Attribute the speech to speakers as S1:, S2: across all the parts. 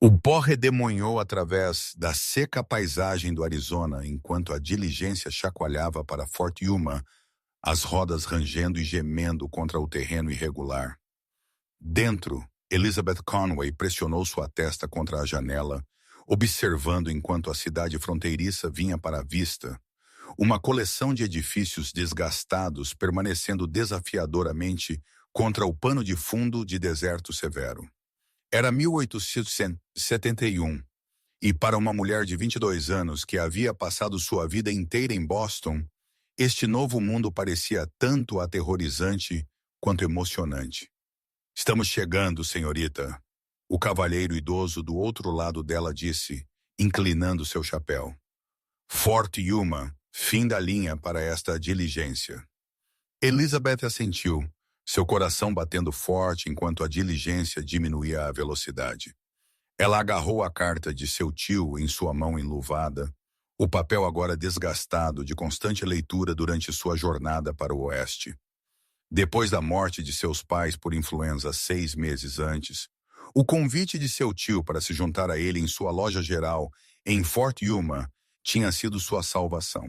S1: O pó redemoinhou através da seca paisagem do Arizona enquanto a diligência chacoalhava para Fort Yuma, as rodas rangendo e gemendo contra o terreno irregular. Dentro, Elizabeth Conway pressionou sua testa contra a janela, observando enquanto a cidade fronteiriça vinha para a vista, uma coleção de edifícios desgastados permanecendo desafiadoramente contra o pano de fundo de deserto severo. Era 1871, e para uma mulher de 22 anos que havia passado sua vida inteira em Boston, este novo mundo parecia tanto aterrorizante quanto emocionante. "Estamos chegando, senhorita", o cavalheiro idoso do outro lado dela disse, inclinando seu chapéu. "Fort Yuma, fim da linha para esta diligência." Elizabeth assentiu, seu coração batendo forte enquanto a diligência diminuía a velocidade. Ela agarrou a carta de seu tio em sua mão enluvada, o papel agora desgastado de constante leitura durante sua jornada para o oeste. Depois da morte de seus pais por influenza 6 meses antes, o convite de seu tio para se juntar a ele em sua loja geral em Fort Yuma tinha sido sua salvação.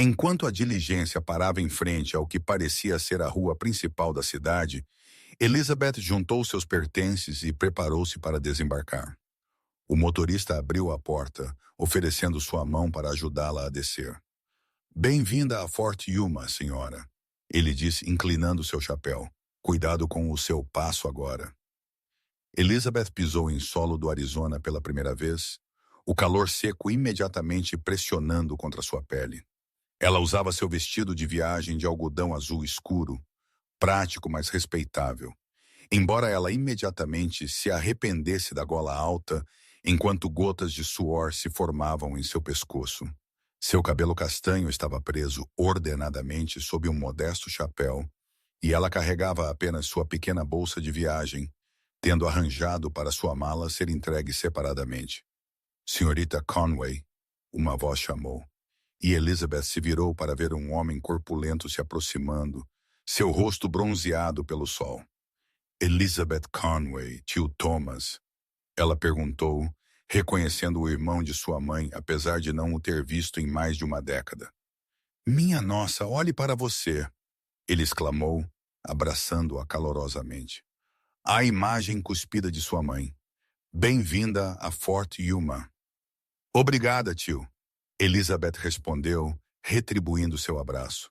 S1: Enquanto a diligência parava em frente ao que parecia ser a rua principal da cidade, Elizabeth juntou seus pertences e preparou-se para desembarcar. O motorista abriu a porta, oferecendo sua mão para ajudá-la a descer. "Bem-vinda a Fort Yuma, senhora", ele disse, inclinando seu chapéu. "Cuidado com o seu passo agora." Elizabeth pisou em solo do Arizona pela primeira vez, o calor seco imediatamente pressionando contra sua pele. Ela usava seu vestido de viagem de algodão azul escuro, prático, mas respeitável, embora ela imediatamente se arrependesse da gola alta enquanto gotas de suor se formavam em seu pescoço. Seu cabelo castanho estava preso ordenadamente sob um modesto chapéu, e ela carregava apenas sua pequena bolsa de viagem, tendo arranjado para sua mala ser entregue separadamente. "Senhorita Conway", uma voz chamou. E Elizabeth se virou para ver um homem corpulento se aproximando, seu rosto bronzeado pelo sol. "Elizabeth Conway, tio Thomas?" ela perguntou, reconhecendo o irmão de sua mãe, apesar de não o ter visto em mais de uma década. "Minha nossa, olhe para você!" ele exclamou, abraçando-a calorosamente. A imagem cuspida de sua mãe. "Bem-vinda a Fort Yuma." "Obrigada, tio." Elizabeth respondeu, retribuindo seu abraço.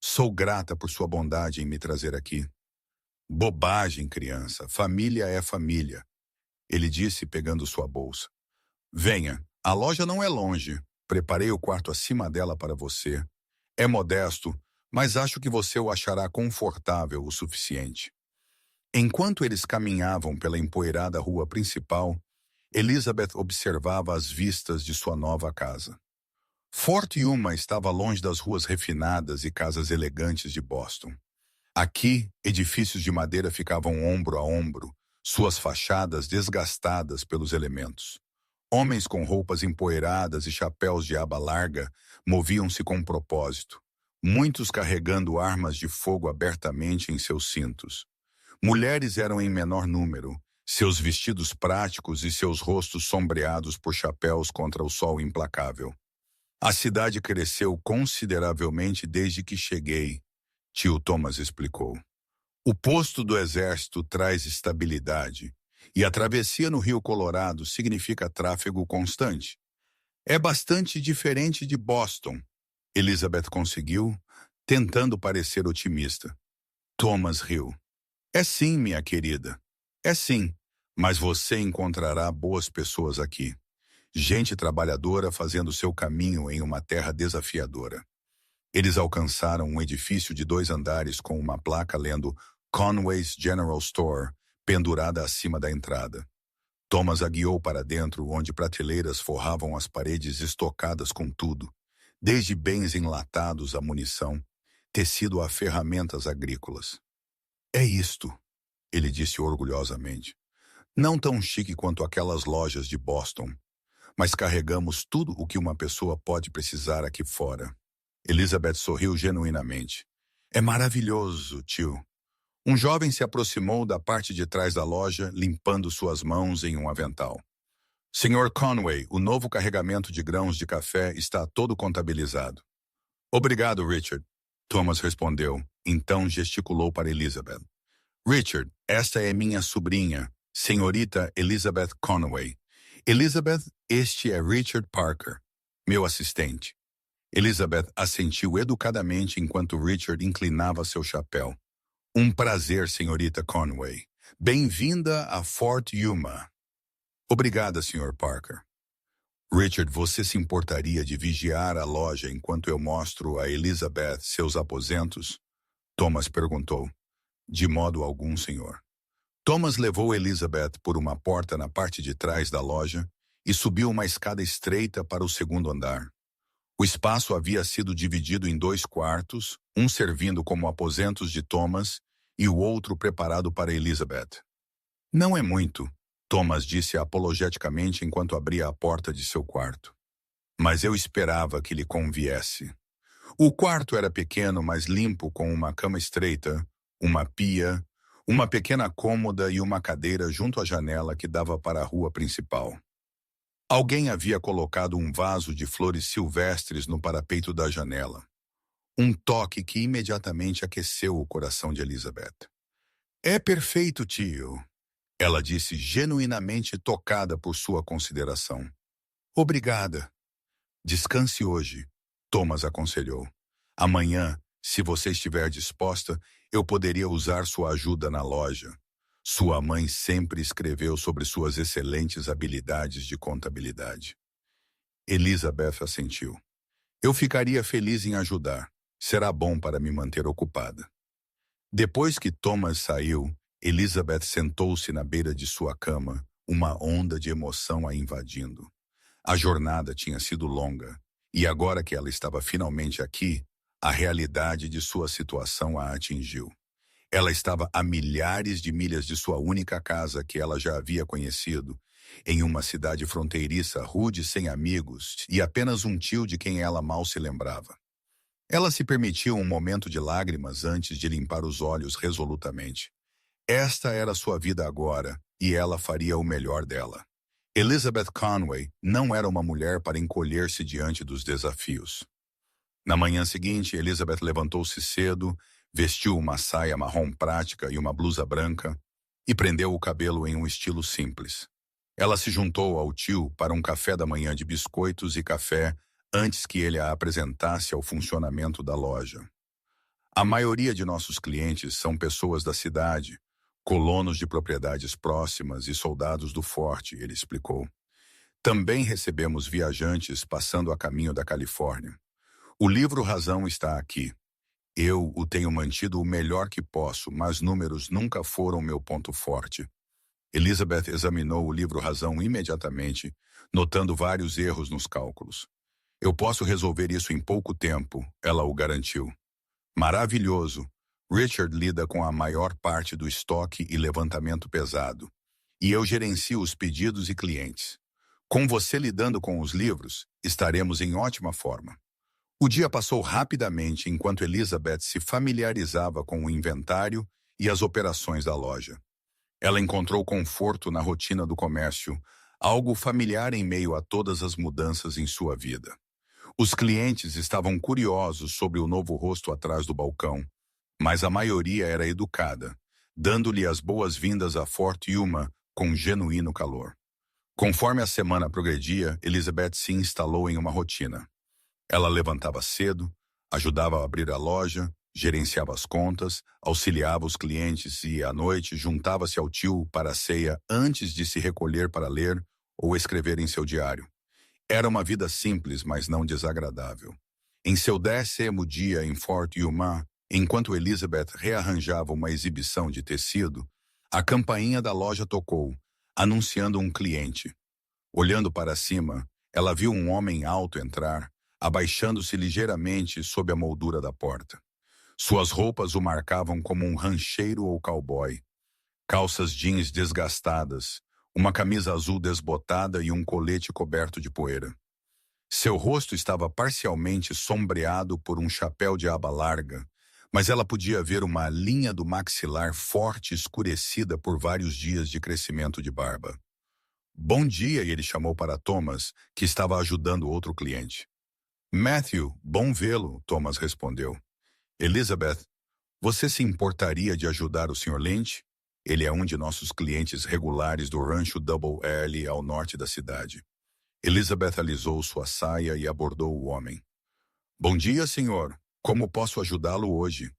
S1: "Sou grata por sua bondade em me trazer aqui." "Bobagem, criança. Família é família", ele disse, pegando sua bolsa. "Venha, a loja não é longe. Preparei o quarto acima dela para você. É modesto, mas acho que você o achará confortável o suficiente." Enquanto eles caminhavam pela empoeirada rua principal, Elizabeth observava as vistas de sua nova casa. Fort Yuma estava longe das ruas refinadas e casas elegantes de Boston. Aqui, edifícios de madeira ficavam ombro a ombro, suas fachadas desgastadas pelos elementos. Homens com roupas empoeiradas e chapéus de aba larga moviam-se com propósito, muitos carregando armas de fogo abertamente em seus cintos. Mulheres eram em menor número, seus vestidos práticos e seus rostos sombreados por chapéus contra o sol implacável. "A cidade cresceu consideravelmente desde que cheguei", tio Thomas explicou. "O posto do exército traz estabilidade, e a travessia no Rio Colorado significa tráfego constante. É bastante diferente de Boston", Elizabeth conseguiu, tentando parecer otimista. Thomas riu. "É sim, minha querida. É sim, mas você encontrará boas pessoas aqui. Gente trabalhadora fazendo seu caminho em uma terra desafiadora." Eles alcançaram um edifício de 2 andares com uma placa lendo Conway's General Store pendurada acima da entrada. Thomas a guiou para dentro, onde prateleiras forravam as paredes estocadas com tudo, desde bens enlatados a munição, tecido a ferramentas agrícolas. "É isto", ele disse orgulhosamente. "Não tão chique quanto aquelas lojas de Boston, mas carregamos tudo o que uma pessoa pode precisar aqui fora." Elizabeth sorriu genuinamente. "É maravilhoso, tio." Um jovem se aproximou da parte de trás da loja, limpando suas mãos em um avental. Senhor Conway, o novo carregamento de grãos de café está todo contabilizado. Obrigado, Richard. Thomas respondeu, então gesticulou para Elizabeth. Richard, esta é minha sobrinha, senhorita Elizabeth Conway. Elizabeth, este é Richard Parker, meu assistente. Elizabeth assentiu educadamente enquanto Richard inclinava seu chapéu. Um prazer, senhorita Conway. Bem-vinda a Fort Yuma. Obrigada, Sr. Parker. Richard, você se importaria de vigiar a loja enquanto eu mostro a Elizabeth seus aposentos? Thomas perguntou. De modo algum, senhor. Thomas levou Elizabeth por uma porta na parte de trás da loja e subiu uma escada estreita para o segundo andar. O espaço havia sido dividido em 2 quartos, um servindo como aposentos de Thomas e o outro preparado para Elizabeth. Não é muito, Thomas disse apologeticamente enquanto abria a porta de seu quarto. Mas eu esperava que lhe conviesse. O quarto era pequeno, mas limpo, com uma cama estreita, uma pia, uma pequena cômoda e uma cadeira junto à janela que dava para a rua principal. Alguém havia colocado um vaso de flores silvestres no parapeito da janela. Um toque que imediatamente aqueceu o coração de Elizabeth. É perfeito, tio, ela disse genuinamente tocada por sua consideração. Obrigada. Descanse hoje, Thomas aconselhou. Amanhã, se você estiver disposta, eu poderia usar sua ajuda na loja. Sua mãe sempre escreveu sobre suas excelentes habilidades de contabilidade. Elizabeth assentiu. Eu ficaria feliz em ajudar. Será bom para me manter ocupada. Depois que Thomas saiu, Elizabeth sentou-se na beira de sua cama, uma onda de emoção a invadindo. A jornada tinha sido longa, e agora que ela estava finalmente aqui, a realidade de sua situação a atingiu. Ela estava a milhares de milhas de sua única casa que ela já havia conhecido, em uma cidade fronteiriça rude sem amigos e apenas um tio de quem ela mal se lembrava. Ela se permitiu um momento de lágrimas antes de limpar os olhos resolutamente. Esta era sua vida agora, e ela faria o melhor dela. Elizabeth Conway não era uma mulher para encolher-se diante dos desafios. Na manhã seguinte, Elizabeth levantou-se cedo, vestiu uma saia marrom prática e uma blusa branca e prendeu o cabelo em um estilo simples. Ela se juntou ao tio para um café da manhã de biscoitos e café antes que ele a apresentasse ao funcionamento da loja. A maioria de nossos clientes são pessoas da cidade, colonos de propriedades próximas e soldados do forte, ele explicou. Também recebemos viajantes passando a caminho da Califórnia. O livro Razão está aqui. Eu o tenho mantido o melhor que posso, mas números nunca foram meu ponto forte. Elizabeth examinou o livro Razão imediatamente, notando vários erros nos cálculos. Eu posso resolver isso em pouco tempo, ela o garantiu. Maravilhoso. Richard lida com a maior parte do estoque e levantamento pesado, e eu gerencio os pedidos e clientes. Com você lidando com os livros, estaremos em ótima forma. O dia passou rapidamente enquanto Elizabeth se familiarizava com o inventário e as operações da loja. Ela encontrou conforto na rotina do comércio, algo familiar em meio a todas as mudanças em sua vida. Os clientes estavam curiosos sobre o novo rosto atrás do balcão, mas a maioria era educada, dando-lhe as boas-vindas a Fort Yuma com genuíno calor. Conforme a semana progredia, Elizabeth se instalou em uma rotina. Ela levantava cedo, ajudava a abrir a loja, gerenciava as contas, auxiliava os clientes e, à noite, juntava-se ao tio para a ceia antes de se recolher para ler ou escrever em seu diário. Era uma vida simples, mas não desagradável. Em seu 10º dia em Fort Yuma, enquanto Elizabeth rearranjava uma exibição de tecido, a campainha da loja tocou, anunciando um cliente. Olhando para cima, ela viu um homem alto entrar, abaixando-se ligeiramente sob a moldura da porta. Suas roupas o marcavam como um rancheiro ou cowboy. Calças jeans desgastadas, uma camisa azul desbotada e um colete coberto de poeira. Seu rosto estava parcialmente sombreado por um chapéu de aba larga, mas ela podia ver uma linha do maxilar forte escurecida por vários dias de crescimento de barba. Bom dia, e ele chamou para Thomas, que estava ajudando outro cliente. Matthew, bom vê-lo, Thomas respondeu. Elizabeth, você se importaria de ajudar o Sr. Lynch? Ele é um de nossos clientes regulares do rancho Double L ao norte da cidade. Elizabeth alisou sua saia e abordou o homem. Bom dia, senhor. Como posso ajudá-lo hoje?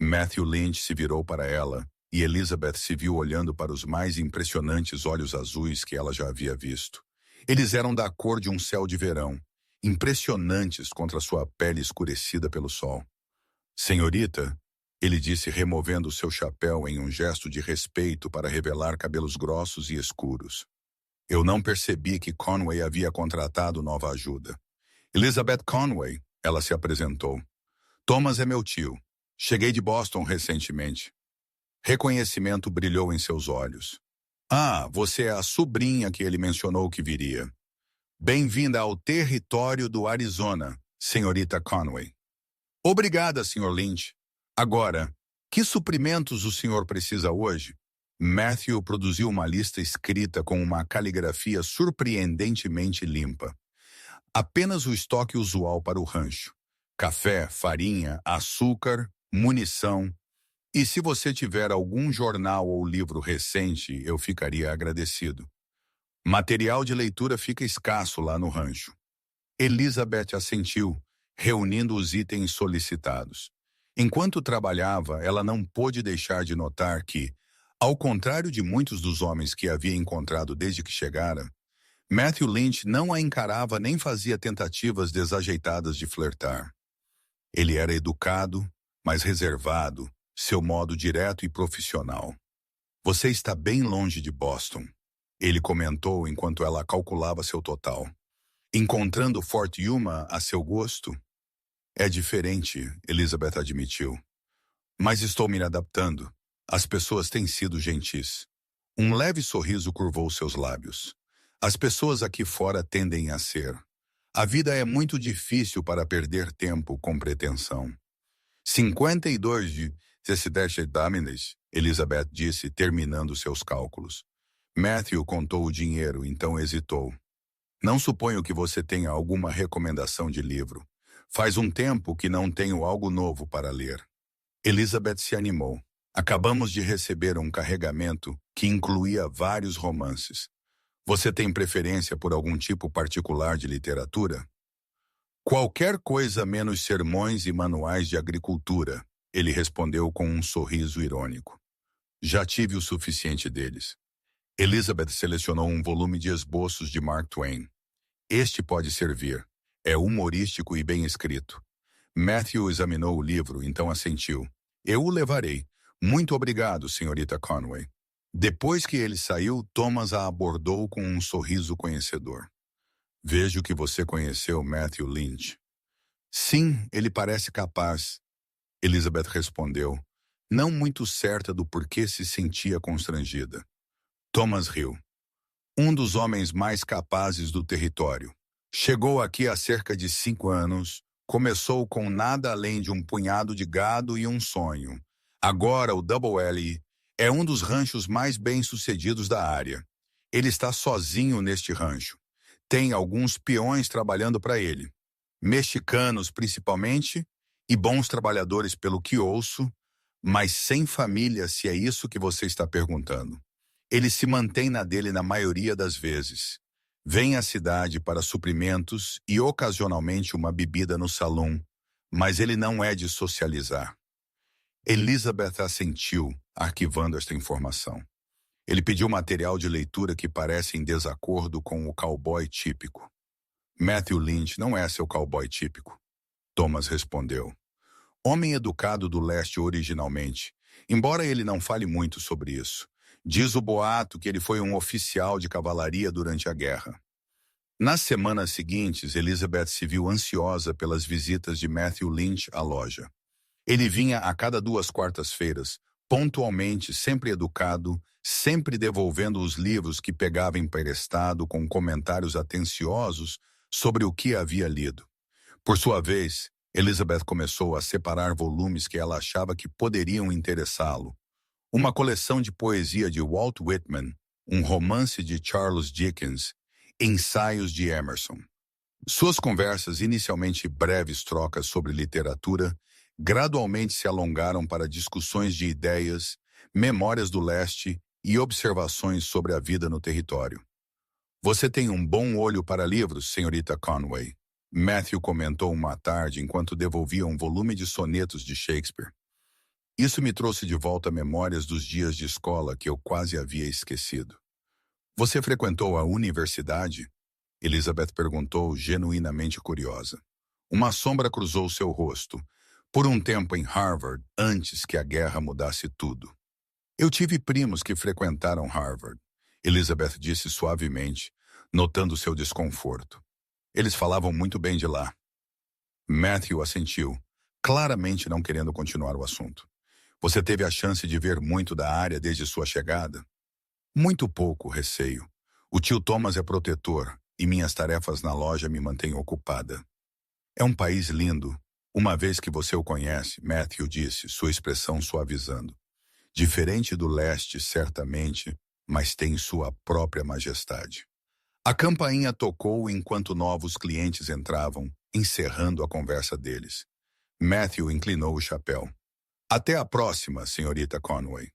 S1: Matthew Lynch se virou para ela e Elizabeth se viu olhando para os mais impressionantes olhos azuis que ela já havia visto. Eles eram da cor de um céu de verão, impressionantes contra sua pele escurecida pelo sol. Senhorita, ele disse removendo seu chapéu em um gesto de respeito para revelar cabelos grossos e escuros. Eu não percebi que Conway havia contratado nova ajuda. Elizabeth Conway, ela se apresentou. Thomas é meu tio. Cheguei de Boston recentemente. Reconhecimento brilhou em seus olhos. Ah, você é a sobrinha que ele mencionou que viria. Bem-vinda ao território do Arizona, senhorita Conway. Obrigada, Sr. Lynch. Agora, que suprimentos o senhor precisa hoje? Matthew produziu uma lista escrita com uma caligrafia surpreendentemente limpa. Apenas o estoque usual para o rancho. Café, farinha, açúcar, munição. E se você tiver algum jornal ou livro recente, eu ficaria agradecido. Material de leitura fica escasso lá no rancho. Elizabeth assentiu, reunindo os itens solicitados. Enquanto trabalhava, ela não pôde deixar de notar que, ao contrário de muitos dos homens que havia encontrado desde que chegara, Matthew Lynch não a encarava nem fazia tentativas desajeitadas de flertar. Ele era educado, mas reservado, seu modo direto e profissional. Você está bem longe de Boston, ele comentou enquanto ela calculava seu total. Encontrando Fort Yuma a seu gosto? É diferente, Elizabeth admitiu. Mas estou me adaptando. As pessoas têm sido gentis. Um leve sorriso curvou seus lábios. As pessoas aqui fora tendem a ser. A vida é muito difícil para perder tempo com pretensão. 52 de Tessidash-Daminas, Elizabeth disse, terminando seus cálculos. Matthew contou o dinheiro, então hesitou. Não suponho que você tenha alguma recomendação de livro. Faz um tempo que não tenho algo novo para ler. Elizabeth se animou. Acabamos de receber um carregamento que incluía vários romances. Você tem preferência por algum tipo particular de literatura? Qualquer coisa menos sermões e manuais de agricultura, ele respondeu com um sorriso irônico. Já tive o suficiente deles. Elizabeth selecionou um volume de esboços de Mark Twain. Este pode servir. É humorístico e bem escrito. Matthew examinou o livro, então assentiu. Eu o levarei. Muito obrigado, senhorita Conway. Depois que ele saiu, Thomas a abordou com um sorriso conhecedor. Vejo que você conheceu Matthew Lynch. Sim, ele parece capaz. Elizabeth respondeu, não muito certa do porquê se sentia constrangida. Thomas riu. Um dos homens mais capazes do território. Chegou aqui há cerca de 5 anos, começou com nada além de um punhado de gado e um sonho. Agora o Double L é um dos ranchos mais bem-sucedidos da área. Ele está sozinho neste rancho. Tem alguns peões trabalhando para ele. Mexicanos, principalmente, e bons trabalhadores pelo que ouço, mas sem família, se é isso que você está perguntando. Ele se mantém na dele na maioria das vezes. Vem à cidade para suprimentos e ocasionalmente uma bebida no salão, mas ele não é de socializar. Elizabeth assentiu, arquivando esta informação. Ele pediu material de leitura que parece em desacordo com o cowboy típico. Matthew Lynch não é seu cowboy típico. Thomas respondeu. Homem educado do leste originalmente, embora ele não fale muito sobre isso. Diz o boato que ele foi um oficial de cavalaria durante a guerra. Nas semanas seguintes, Elizabeth se viu ansiosa pelas visitas de Matthew Lynch à loja. Ele vinha a cada 2 quartas-feiras, pontualmente, sempre educado, sempre devolvendo os livros que pegava emprestado com comentários atenciosos sobre o que havia lido. Por sua vez, Elizabeth começou a separar volumes que ela achava que poderiam interessá-lo. Uma coleção de poesia de Walt Whitman, um romance de Charles Dickens, ensaios de Emerson. Suas conversas, inicialmente breves trocas sobre literatura, gradualmente se alongaram para discussões de ideias, memórias do leste e observações sobre a vida no território. Você tem um bom olho para livros, senhorita Conway. Matthew comentou uma tarde enquanto devolvia um volume de sonetos de Shakespeare. Isso me trouxe de volta memórias dos dias de escola que eu quase havia esquecido. Você frequentou a universidade? Elizabeth perguntou, genuinamente curiosa. Uma sombra cruzou seu rosto. Por um tempo em Harvard, antes que a guerra mudasse tudo. Eu tive primos que frequentaram Harvard, Elizabeth disse suavemente, notando seu desconforto. Eles falavam muito bem de lá. Matthew assentiu, claramente não querendo continuar o assunto. Você teve a chance de ver muito da área desde sua chegada? Muito pouco, receio. O tio Thomas é protetor e minhas tarefas na loja me mantêm ocupada. É um país lindo. Uma vez que você o conhece, Matthew disse, sua expressão suavizando. Diferente do leste, certamente, mas tem sua própria majestade. A campainha tocou enquanto novos clientes entravam, encerrando a conversa deles. Matthew inclinou o chapéu. Até a próxima, senhorita Conway.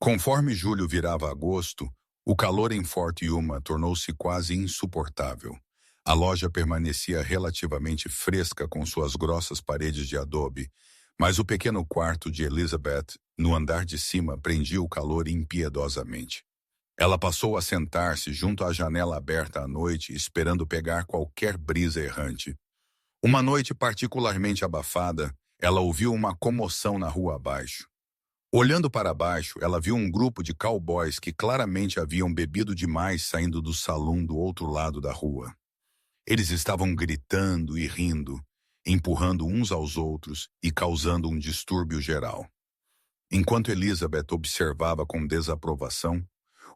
S1: Conforme julho virava agosto, o calor em Fort Yuma tornou-se quase insuportável. A loja permanecia relativamente fresca com suas grossas paredes de adobe, mas o pequeno quarto de Elizabeth, no andar de cima, prendia o calor impiedosamente. Ela passou a sentar-se junto à janela aberta à noite, esperando pegar qualquer brisa errante. Uma noite particularmente abafada, ela ouviu uma comoção na rua abaixo. Olhando para baixo, ela viu um grupo de cowboys que claramente haviam bebido demais saindo do salão do outro lado da rua. Eles estavam gritando e rindo, empurrando uns aos outros e causando um distúrbio geral. Enquanto Elizabeth observava com desaprovação,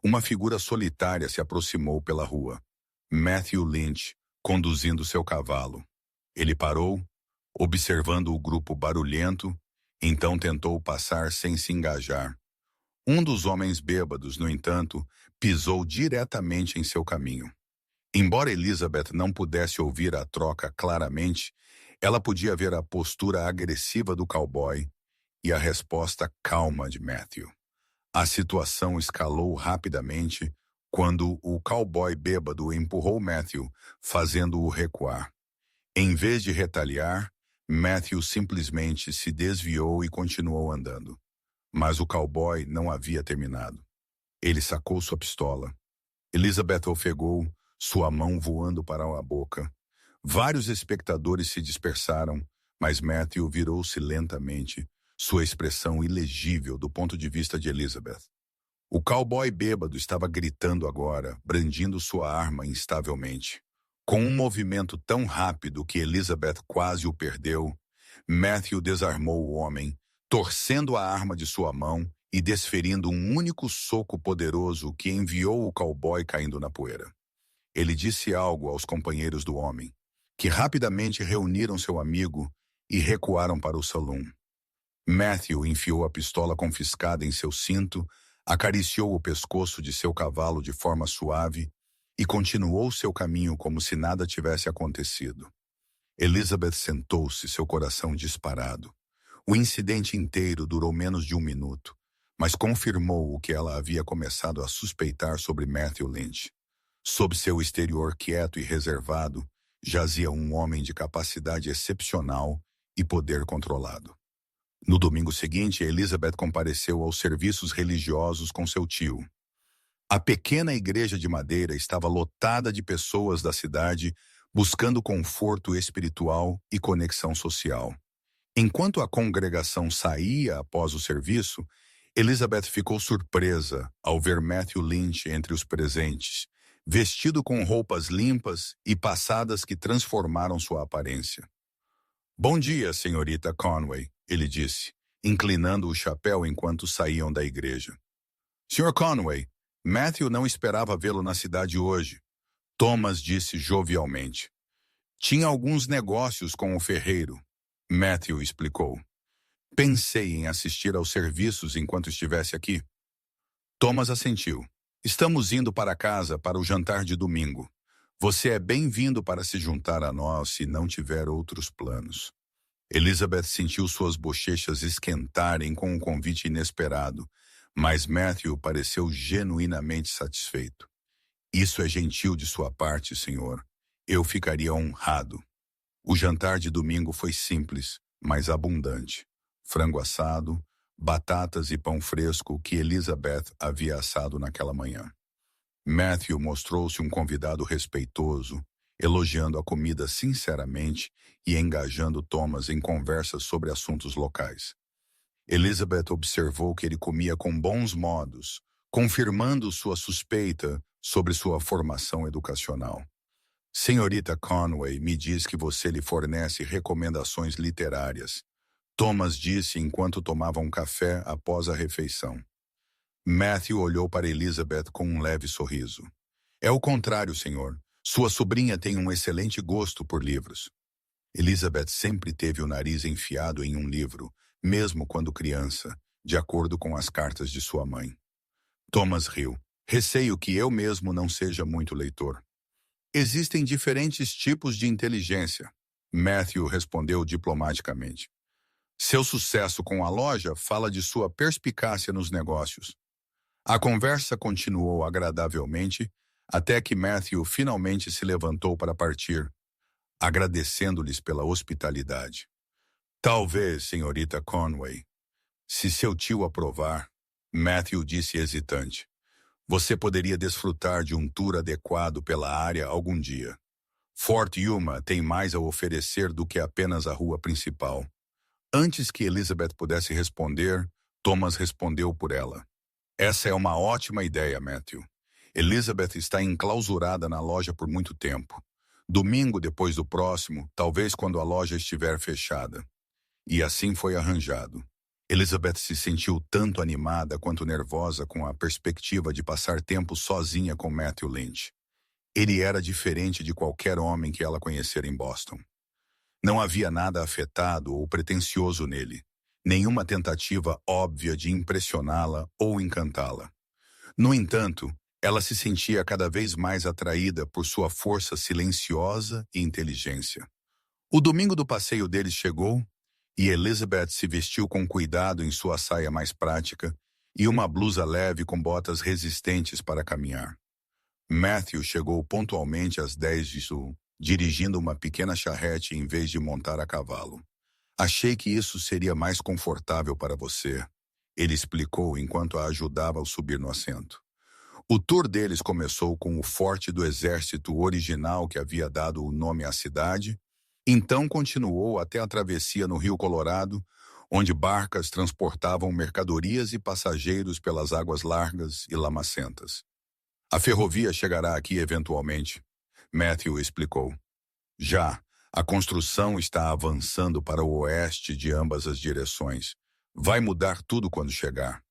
S1: uma figura solitária se aproximou pela rua. Matthew Lynch, conduzindo seu cavalo. Ele parou, observando o grupo barulhento, então tentou passar sem se engajar. Um dos homens bêbados, no entanto, pisou diretamente em seu caminho. Embora Elizabeth não pudesse ouvir a troca claramente, ela podia ver a postura agressiva do cowboy e a resposta calma de Matthew. A situação escalou rapidamente quando o cowboy bêbado empurrou Matthew, fazendo-o recuar. Em vez de retaliar, Matthew simplesmente se desviou e continuou andando. Mas o cowboy não havia terminado. Ele sacou sua pistola. Elizabeth ofegou, sua mão voando para a boca. Vários espectadores se dispersaram, mas Matthew virou-se lentamente, sua expressão ilegível do ponto de vista de Elizabeth. O cowboy bêbado estava gritando agora, brandindo sua arma instavelmente. Com um movimento tão rápido que Elizabeth quase o perdeu, Matthew desarmou o homem, torcendo a arma de sua mão e desferindo um único soco poderoso que enviou o cowboy caindo na poeira. Ele disse algo aos companheiros do homem, que rapidamente reuniram seu amigo e recuaram para o salão. Matthew enfiou a pistola confiscada em seu cinto, acariciou o pescoço de seu cavalo de forma suave e continuou seu caminho como se nada tivesse acontecido. Elizabeth sentou-se, seu coração disparado. O incidente inteiro durou menos de 1 minuto, mas confirmou o que ela havia começado a suspeitar sobre Matthew Lynch. Sob seu exterior quieto e reservado, jazia um homem de capacidade excepcional e poder controlado. No domingo seguinte, Elizabeth compareceu aos serviços religiosos com seu tio. A pequena igreja de madeira estava lotada de pessoas da cidade buscando conforto espiritual e conexão social. Enquanto a congregação saía após o serviço, Elizabeth ficou surpresa ao ver Matthew Lynch entre os presentes, vestido com roupas limpas e passadas que transformaram sua aparência. "Bom dia, senhorita Conway", ele disse, inclinando o chapéu enquanto saíam da igreja. "Sr. Conway, Matthew não esperava vê-lo na cidade hoje", Thomas disse jovialmente. "Tinha alguns negócios com o ferreiro", Matthew explicou. "Pensei em assistir aos serviços enquanto estivesse aqui." Thomas assentiu. Estamos indo para casa para o jantar de domingo. Você é bem-vindo para se juntar a nós se não tiver outros planos. Elizabeth sentiu suas bochechas esquentarem com um convite inesperado, mas Matthew pareceu genuinamente satisfeito. Isso é gentil de sua parte, senhor. Eu ficaria honrado. O jantar de domingo foi simples, mas abundante. Frango assado, batatas e pão fresco que Elizabeth havia assado naquela manhã. Matthew mostrou-se um convidado respeitoso, elogiando a comida sinceramente e engajando Thomas em conversas sobre assuntos locais. Elizabeth observou que ele comia com bons modos, confirmando sua suspeita sobre sua formação educacional. Senhorita Conway me diz que você lhe fornece recomendações literárias. Thomas disse enquanto tomava um café após a refeição. Matthew olhou para Elizabeth com um leve sorriso. É o contrário, senhor. Sua sobrinha tem um excelente gosto por livros. Elizabeth sempre teve o nariz enfiado em um livro, mesmo quando criança, de acordo com as cartas de sua mãe. Thomas riu. Receio que eu mesmo não seja muito leitor. Existem diferentes tipos de inteligência, Matthew respondeu diplomaticamente. Seu sucesso com a loja fala de sua perspicácia nos negócios. A conversa continuou agradavelmente até que Matthew finalmente se levantou para partir, agradecendo-lhes pela hospitalidade. Talvez, senhorita Conway, se seu tio aprovar, Matthew disse hesitante. Você poderia desfrutar de um tour adequado pela área algum dia. Fort Yuma tem mais a oferecer do que apenas a rua principal. Antes que Elizabeth pudesse responder, Thomas respondeu por ela. Essa é uma ótima ideia, Matthew. Elizabeth está enclausurada na loja por muito tempo. Domingo depois do próximo, talvez quando a loja estiver fechada. E assim foi arranjado. Elizabeth se sentiu tanto animada quanto nervosa com a perspectiva de passar tempo sozinha com Matthew Lynch. Ele era diferente de qualquer homem que ela conhecera em Boston. Não havia nada afetado ou pretensioso nele, nenhuma tentativa óbvia de impressioná-la ou encantá-la. No entanto, ela se sentia cada vez mais atraída por sua força silenciosa e inteligência. O domingo do passeio deles chegou e Elizabeth se vestiu com cuidado em sua saia mais prática e uma blusa leve com botas resistentes para caminhar. Matthew chegou pontualmente às 10 de sul, dirigindo uma pequena charrete em vez de montar a cavalo. Achei que isso seria mais confortável para você, ele explicou enquanto a ajudava a subir no assento. O tour deles começou com o forte do exército original que havia dado o nome à cidade, então continuou até a travessia no Rio Colorado, onde barcas transportavam mercadorias e passageiros pelas águas largas e lamacentas. A ferrovia chegará aqui eventualmente, Matthew explicou. Já, a construção está avançando para o oeste de ambas as direções. Vai mudar tudo quando chegar.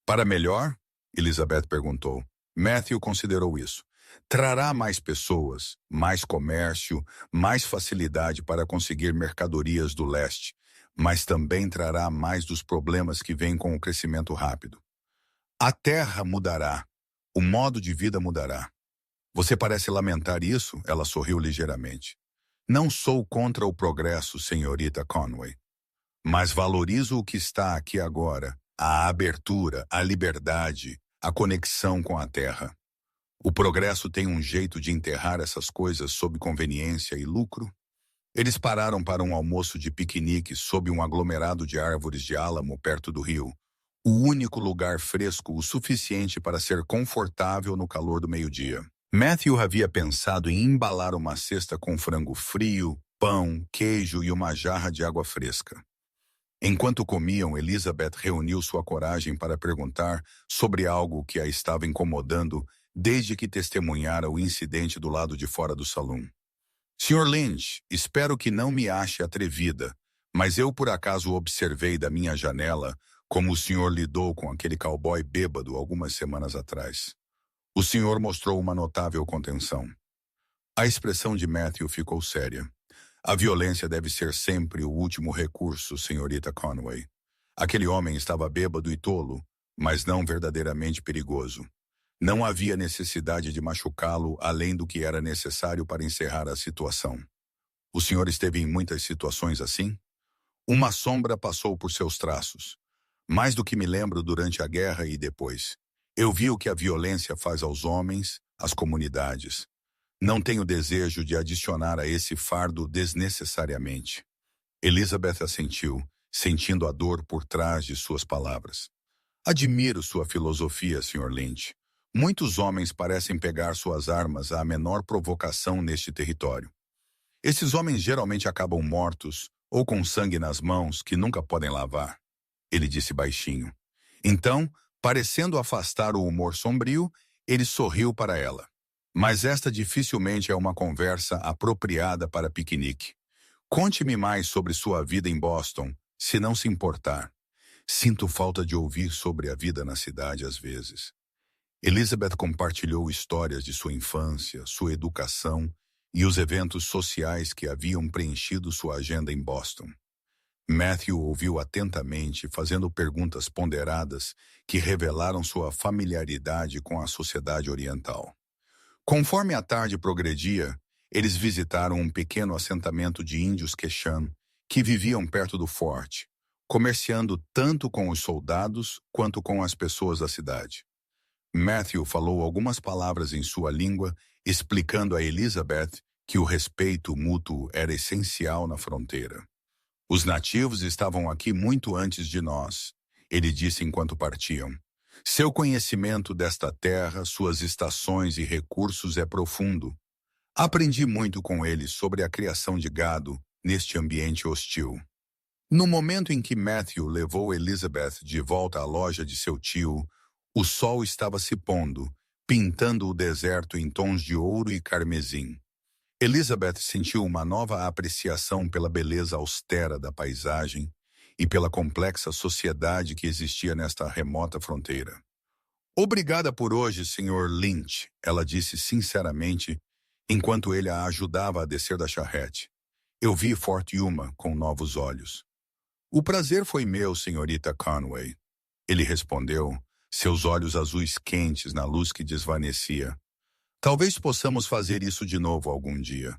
S1: Para melhor? Elizabeth perguntou. Matthew considerou isso. Trará mais pessoas, mais comércio, mais facilidade para conseguir mercadorias do leste, mas também trará mais dos problemas que vêm com o crescimento rápido. A terra mudará. O modo de vida mudará. Você parece lamentar isso? Ela sorriu ligeiramente. Não sou contra o progresso, senhorita Conway, mas valorizo o que está aqui agora, a abertura, a liberdade, a conexão com a terra. O progresso tem um jeito de enterrar essas coisas sob conveniência e lucro. Eles pararam para um almoço de piquenique sob um aglomerado de árvores de álamo perto do rio, o único lugar fresco o suficiente para ser confortável no calor do meio-dia. Matthew havia pensado em embalar uma cesta com frango frio, pão, queijo e uma jarra de água fresca. Enquanto comiam, Elizabeth reuniu sua coragem para perguntar sobre algo que a estava incomodando desde que testemunhara o incidente do lado de fora do salão. Sr. Lynch, espero que não me ache atrevida, mas eu por acaso observei da minha janela como o senhor lidou com aquele cowboy bêbado algumas semanas atrás. O senhor mostrou uma notável contenção. A expressão de Matthew ficou séria. A violência deve ser sempre o último recurso, senhorita Conway. Aquele homem estava bêbado e tolo, mas não verdadeiramente perigoso. Não havia necessidade de machucá-lo além do que era necessário para encerrar a situação. O senhor esteve em muitas situações assim? Uma sombra passou por seus traços. Mais do que me lembro durante a guerra e depois. Eu vi o que a violência faz aos homens, às comunidades. Não tenho desejo de adicionar a esse fardo desnecessariamente. Elizabeth assentiu, sentindo a dor por trás de suas palavras. Admiro sua filosofia, Sr. Lynch. Muitos homens parecem pegar suas armas à menor provocação neste território. Esses homens geralmente acabam mortos ou com sangue nas mãos que nunca podem lavar, ele disse baixinho. Então, parecendo afastar o humor sombrio, ele sorriu para ela. Mas esta dificilmente é uma conversa apropriada para piquenique. Conte-me mais sobre sua vida em Boston, se não se importar. Sinto falta de ouvir sobre a vida na cidade às vezes. Elizabeth compartilhou histórias de sua infância, sua educação e os eventos sociais que haviam preenchido sua agenda em Boston. Matthew ouviu atentamente, fazendo perguntas ponderadas que revelaram sua familiaridade com a sociedade oriental. Conforme a tarde progredia, eles visitaram um pequeno assentamento de índios Quechan que viviam perto do forte, comerciando tanto com os soldados quanto com as pessoas da cidade. Matthew falou algumas palavras em sua língua, explicando a Elizabeth que o respeito mútuo era essencial na fronteira. Os nativos estavam aqui muito antes de nós, ele disse enquanto partiam. Seu conhecimento desta terra, suas estações e recursos é profundo. Aprendi muito com ele sobre a criação de gado neste ambiente hostil. No momento em que Matthew levou Elizabeth de volta à loja de seu tio, o sol estava se pondo, pintando o deserto em tons de ouro e carmesim. Elizabeth sentiu uma nova apreciação pela beleza austera da paisagem e pela complexa sociedade que existia nesta remota fronteira. Obrigada por hoje, Sr. Lynch, ela disse sinceramente, enquanto ele a ajudava a descer da charrete. Eu vi Fort Yuma com novos olhos. O prazer foi meu, senhorita Conway. Ele respondeu, seus olhos azuis quentes na luz que desvanecia. Talvez possamos fazer isso de novo algum dia.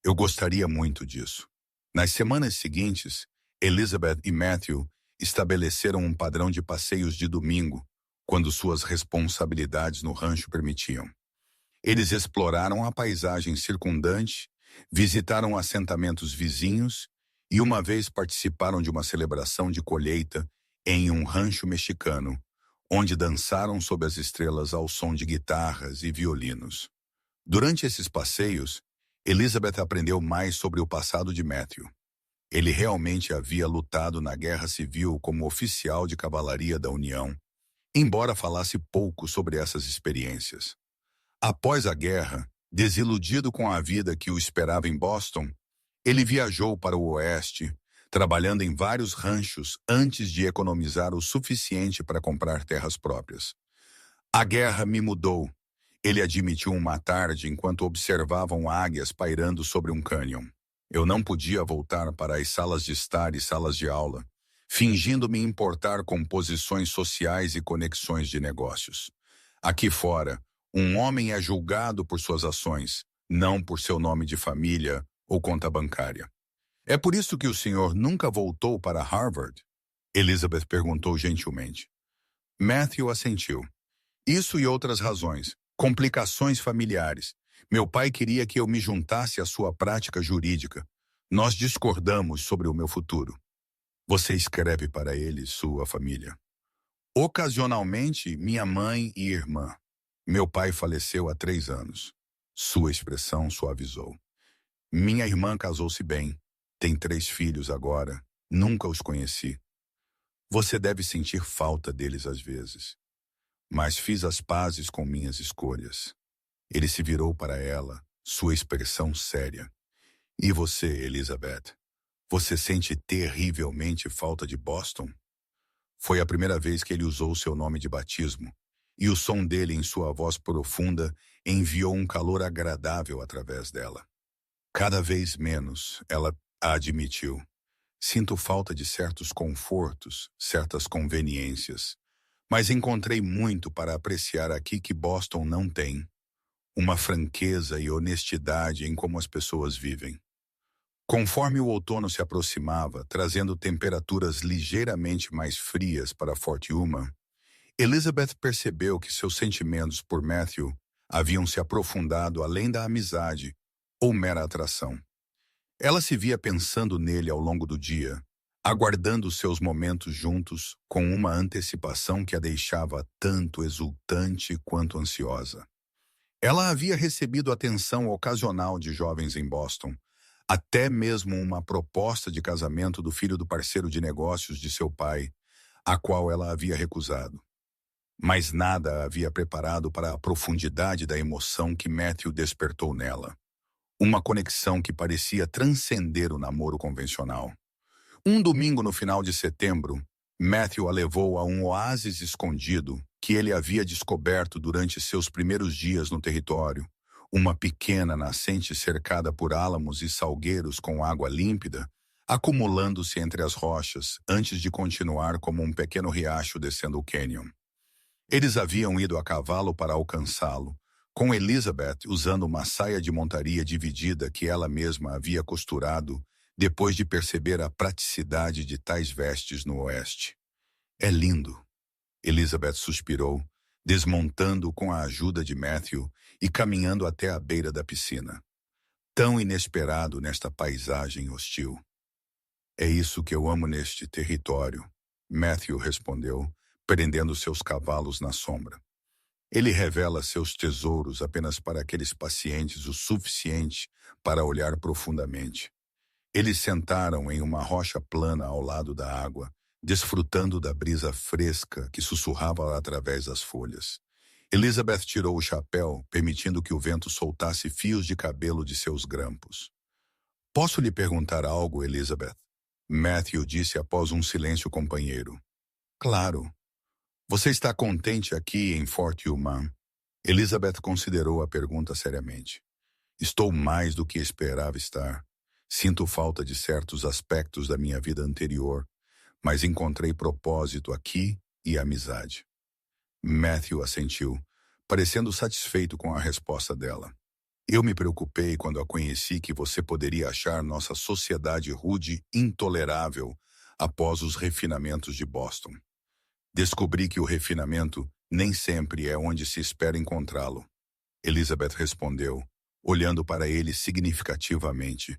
S1: Eu gostaria muito disso. Nas semanas seguintes, Elizabeth e Matthew estabeleceram um padrão de passeios de domingo, quando suas responsabilidades no rancho permitiam. Eles exploraram a paisagem circundante, visitaram assentamentos vizinhos e uma vez participaram de uma celebração de colheita em um rancho mexicano, onde dançaram sob as estrelas ao som de guitarras e violinos. Durante esses passeios, Elizabeth aprendeu mais sobre o passado de Matthew. Ele realmente havia lutado na Guerra Civil como oficial de cavalaria da União, embora falasse pouco sobre essas experiências. Após a guerra, desiludido com a vida que o esperava em Boston, ele viajou para o oeste, trabalhando em vários ranchos antes de economizar o suficiente para comprar terras próprias. A guerra me mudou, ele admitiu uma tarde enquanto observavam águias pairando sobre um cânion. Eu não podia voltar para as salas de estar e salas de aula, fingindo me importar com posições sociais e conexões de negócios. Aqui fora, um homem é julgado por suas ações, não por seu nome de família ou conta bancária. É por isso que o senhor nunca voltou para Harvard? Elizabeth perguntou gentilmente. Matthew assentiu. Isso e outras razões, complicações familiares. Meu pai queria que eu me juntasse à sua prática jurídica. Nós discordamos sobre o meu futuro. Você escreve para ele, sua família? Ocasionalmente, minha mãe e irmã. Meu pai faleceu há 3 anos. Sua expressão suavizou. Minha irmã casou-se bem. Tem 3 filhos agora. Nunca os conheci. Você deve sentir falta deles às vezes. Mas fiz as pazes com minhas escolhas. Ele se virou para ela, sua expressão séria. E você, Elizabeth? Você sente terrivelmente falta de Boston? Foi a primeira vez que ele usou seu nome de batismo, e o som dele em sua voz profunda enviou um calor agradável através dela. Cada vez menos, ela admitiu. Sinto falta de certos confortos, certas conveniências, Mas encontrei muito para apreciar aqui que Boston não tem. Uma franqueza e honestidade em como as pessoas vivem. Conforme o outono se aproximava, trazendo temperaturas ligeiramente mais frias para Fort Yuma, Elizabeth percebeu que seus sentimentos por Matthew haviam se aprofundado além da amizade ou mera atração. Ela se via pensando nele ao longo do dia, aguardando seus momentos juntos com uma antecipação que a deixava tanto exultante quanto ansiosa. Ela havia recebido atenção ocasional de jovens em Boston, até mesmo uma proposta de casamento do filho do parceiro de negócios de seu pai, a qual ela havia recusado. Mas nada a havia preparado para a profundidade da emoção que Matthew despertou nela. Uma conexão que parecia transcender o namoro convencional. Um domingo no final de setembro, Matthew a levou a um oásis escondido que ele havia descoberto durante seus primeiros dias no território, uma pequena nascente cercada por álamos e salgueiros com água límpida, acumulando-se entre as rochas antes de continuar como um pequeno riacho descendo o cânion. Eles haviam ido a cavalo para alcançá-lo, com Elizabeth usando uma saia de montaria dividida que ela mesma havia costurado depois de perceber a praticidade de tais vestes no oeste. É lindo, Elizabeth suspirou, desmontando com a ajuda de Matthew e caminhando até a beira da piscina. Tão inesperado nesta paisagem hostil. É isso que eu amo neste território, Matthew respondeu, prendendo seus cavalos na sombra. Ele revela seus tesouros apenas para aqueles pacientes o suficiente para olhar profundamente. Eles sentaram em uma rocha plana ao lado da água, desfrutando da brisa fresca que sussurrava através das folhas. Elizabeth tirou o chapéu, permitindo que o vento soltasse fios de cabelo de seus grampos. Posso lhe perguntar algo, Elizabeth? Matthew disse após um silêncio companheiro. Claro. Você está contente aqui em Fort Yuma? Elizabeth considerou a pergunta seriamente. Estou mais do que esperava estar. Sinto falta de certos aspectos da minha vida anterior, mas encontrei propósito aqui e amizade. Matthew assentiu, parecendo satisfeito com a resposta dela. Eu me preocupei quando a conheci que você poderia achar nossa sociedade rude intolerável após os refinamentos de Boston. Descobri que o refinamento nem sempre é onde se espera encontrá-lo. Elizabeth respondeu, olhando para ele significativamente.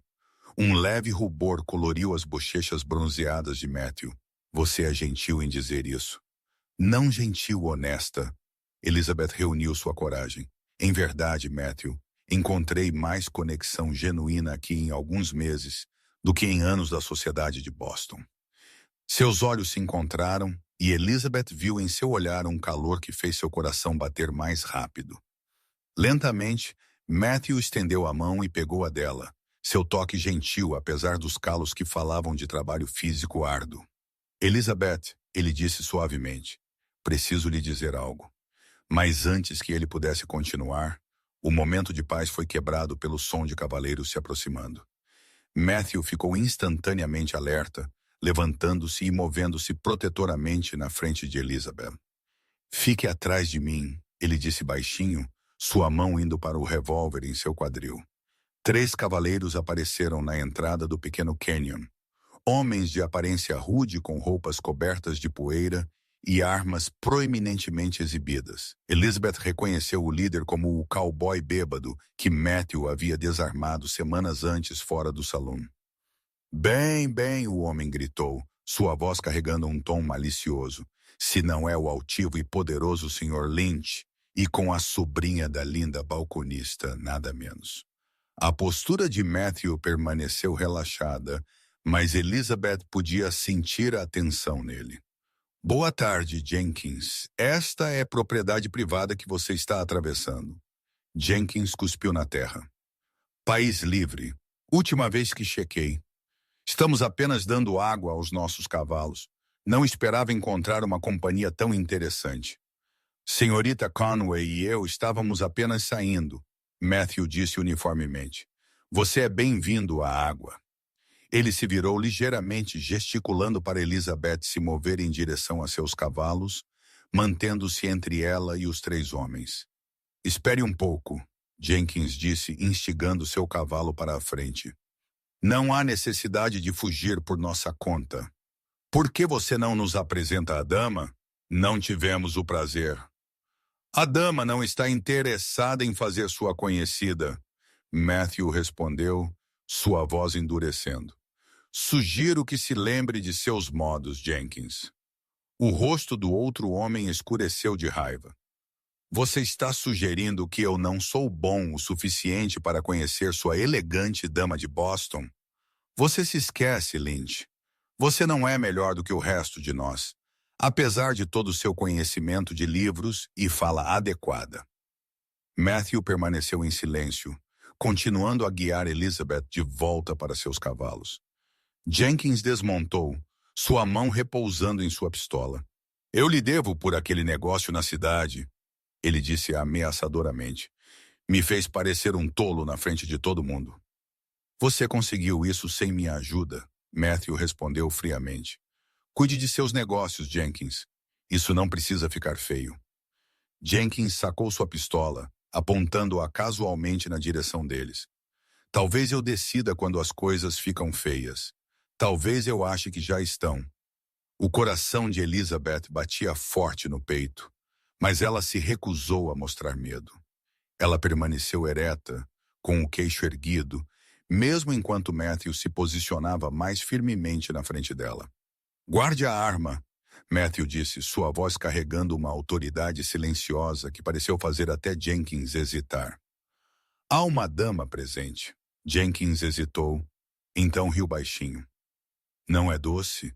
S1: Um leve rubor coloriu as bochechas bronzeadas de Matthew. Você é gentil em dizer isso. Não gentil, honesta. Elizabeth reuniu sua coragem. Em verdade, Matthew, encontrei mais conexão genuína aqui em alguns meses do que em anos da sociedade de Boston. Seus olhos se encontraram e Elizabeth viu em seu olhar um calor que fez seu coração bater mais rápido. Lentamente, Matthew estendeu a mão e pegou a dela, seu toque gentil apesar dos calos que falavam de trabalho físico árduo. Elizabeth, ele disse suavemente, preciso lhe dizer algo. Mas antes que ele pudesse continuar, o momento de paz foi quebrado pelo som de cavaleiros se aproximando. Matthew ficou instantaneamente alerta, levantando-se e movendo-se protetoramente na frente de Elizabeth. Fique atrás de mim, ele disse baixinho, sua mão indo para o revólver em seu quadril. 3 cavaleiros apareceram na entrada do pequeno cânion. Homens de aparência rude com roupas cobertas de poeira e armas proeminentemente exibidas. Elizabeth reconheceu o líder como o cowboy bêbado que Matthew havia desarmado semanas antes fora do salão. Bem, bem, o homem gritou, sua voz carregando um tom malicioso. Se não é o altivo e poderoso Sr. Lynch, e com a sobrinha da linda balconista, nada menos. A postura de Matthew permaneceu relaxada, mas Elizabeth podia sentir a tensão nele. Boa tarde, Jenkins. Esta é propriedade privada que você está atravessando. Jenkins cuspiu na terra. País livre. Última vez que chequei. Estamos apenas dando água aos nossos cavalos. Não esperava encontrar uma companhia tão interessante. Senhorita Conway e eu estávamos apenas saindo, Matthew disse uniformemente. Você é bem-vindo à água. Ele se virou ligeiramente, gesticulando para Elizabeth se mover em direção a seus cavalos, mantendo-se entre ela e os 3 homens. Espere um pouco, Jenkins disse, instigando seu cavalo para a frente. Não há necessidade de fugir por nossa conta. Por que você não nos apresenta a dama? Não tivemos o prazer. A dama não está interessada em fazer sua conhecida, Matthew respondeu, sua voz endurecendo. Sugiro que se lembre de seus modos, Jenkins. O rosto do outro homem escureceu de raiva. Você está sugerindo que eu não sou bom o suficiente para conhecer sua elegante dama de Boston? Você se esquece, Lynch. Você não é melhor do que o resto de nós, apesar de todo o seu conhecimento de livros e fala adequada. Matthew permaneceu em silêncio, continuando a guiar Elizabeth de volta para seus cavalos. Jenkins desmontou, sua mão repousando em sua pistola. Eu lhe devo por aquele negócio na cidade, ele disse ameaçadoramente. Me fez parecer um tolo na frente de todo mundo. Você conseguiu isso sem minha ajuda, Matthew respondeu friamente. Cuide de seus negócios, Jenkins. Isso não precisa ficar feio. Jenkins sacou sua pistola, apontando-a casualmente na direção deles. Talvez eu decida quando as coisas ficam feias. Talvez eu ache que já estão. O coração de Elizabeth batia forte no peito, mas ela se recusou a mostrar medo. Ela permaneceu ereta, com o queixo erguido, mesmo enquanto Matthew se posicionava mais firmemente na frente dela. Guarde a arma, Matthew disse, sua voz carregando uma autoridade silenciosa que pareceu fazer até Jenkins hesitar. Há uma dama presente. Jenkins hesitou, então riu baixinho. Não é doce?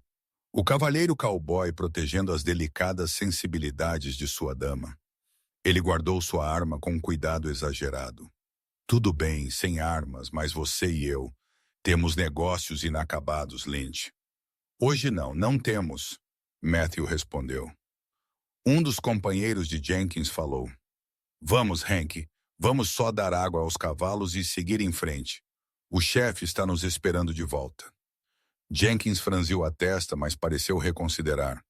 S1: O cavalheiro cowboy protegendo as delicadas sensibilidades de sua dama. Ele guardou sua arma com um cuidado exagerado. Tudo bem, sem armas, mas você e eu temos negócios inacabados, Lynch. Hoje não temos, Matthew respondeu. Um dos companheiros de Jenkins falou. Vamos, Hank, vamos só dar água aos cavalos e seguir em frente. O chefe está nos esperando de volta. Jenkins franziu a testa, mas pareceu reconsiderar.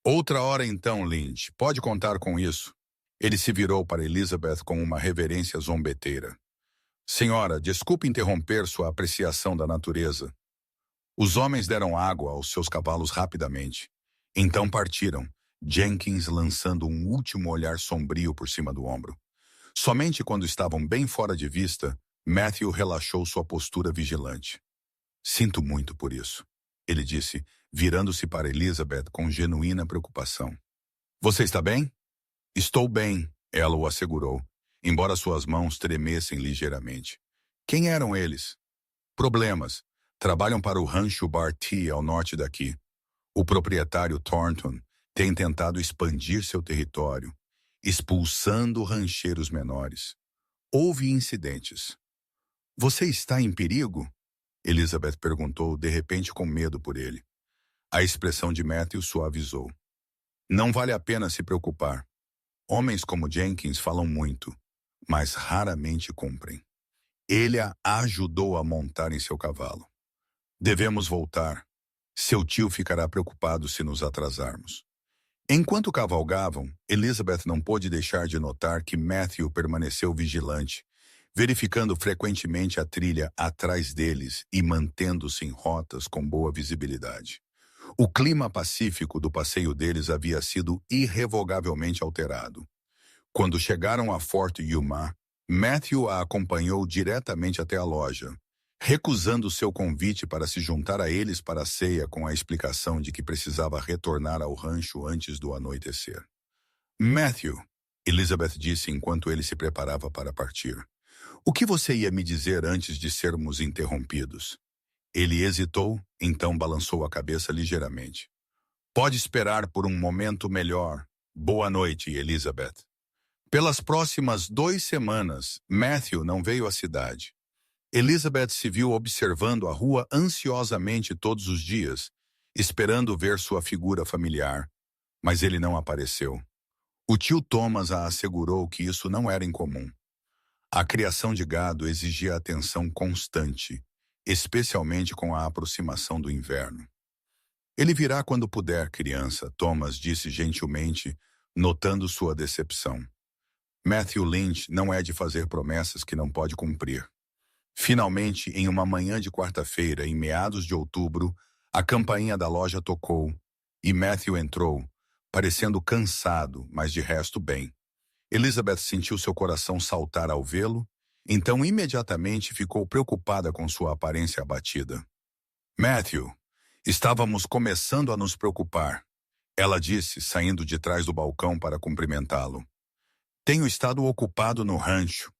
S1: Outra hora então, Lynch, pode contar com isso. Ele se virou para Elizabeth com uma reverência zombeteira. Senhora, desculpe interromper sua apreciação da natureza. Os homens deram água aos seus cavalos rapidamente. Então partiram, Jenkins lançando um último olhar sombrio por cima do ombro. Somente quando estavam bem fora de vista, Matthew relaxou sua postura vigilante. Sinto muito por isso, ele disse, virando-se para Elizabeth com genuína preocupação. Você está bem? Estou bem, ela o assegurou, embora suas mãos tremessem ligeiramente. Quem eram eles? Problemas. Trabalham para o rancho Barty ao norte daqui. O proprietário Thornton tem tentado expandir seu território, expulsando rancheiros menores. Houve incidentes. Você está em perigo? Elizabeth perguntou, de repente com medo por ele. A expressão de Matthew suavizou. Não vale a pena se preocupar. Homens como Jenkins falam muito, mas raramente cumprem. Ele a ajudou a montar em seu cavalo. Devemos voltar. Seu tio ficará preocupado se nos atrasarmos. Enquanto cavalgavam, Elizabeth não pôde deixar de notar que Matthew permaneceu vigilante, verificando frequentemente a trilha atrás deles e mantendo-se em rotas com boa visibilidade. O clima pacífico do passeio deles havia sido irrevogavelmente alterado. Quando chegaram a Fort Yuma, Matthew a acompanhou diretamente até a loja, recusando seu convite para se juntar a eles para a ceia com a explicação de que precisava retornar ao rancho antes do anoitecer. Matthew, Elizabeth disse enquanto ele se preparava para partir. O que você ia me dizer antes de sermos interrompidos? Ele hesitou, então balançou a cabeça ligeiramente. Pode esperar por um momento melhor. Boa noite, Elizabeth. Pelas próximas 2 semanas, Matthew não veio à cidade. Elizabeth se viu observando a rua ansiosamente todos os dias, esperando ver sua figura familiar, mas ele não apareceu. O tio Thomas a assegurou que isso não era incomum. A criação de gado exigia atenção constante, especialmente com a aproximação do inverno. Ele virá quando puder, criança, Thomas disse gentilmente, notando sua decepção. Matthew Lynch não é de fazer promessas que não pode cumprir. Finalmente, em uma manhã de quarta-feira, em meados de outubro, a campainha da loja tocou e Matthew entrou, parecendo cansado, mas de resto bem. Elizabeth sentiu seu coração saltar ao vê-lo, então imediatamente ficou preocupada com sua aparência abatida. Matthew, estávamos começando a nos preocupar, ela disse, saindo de trás do balcão para cumprimentá-lo. Tenho estado ocupado no rancho.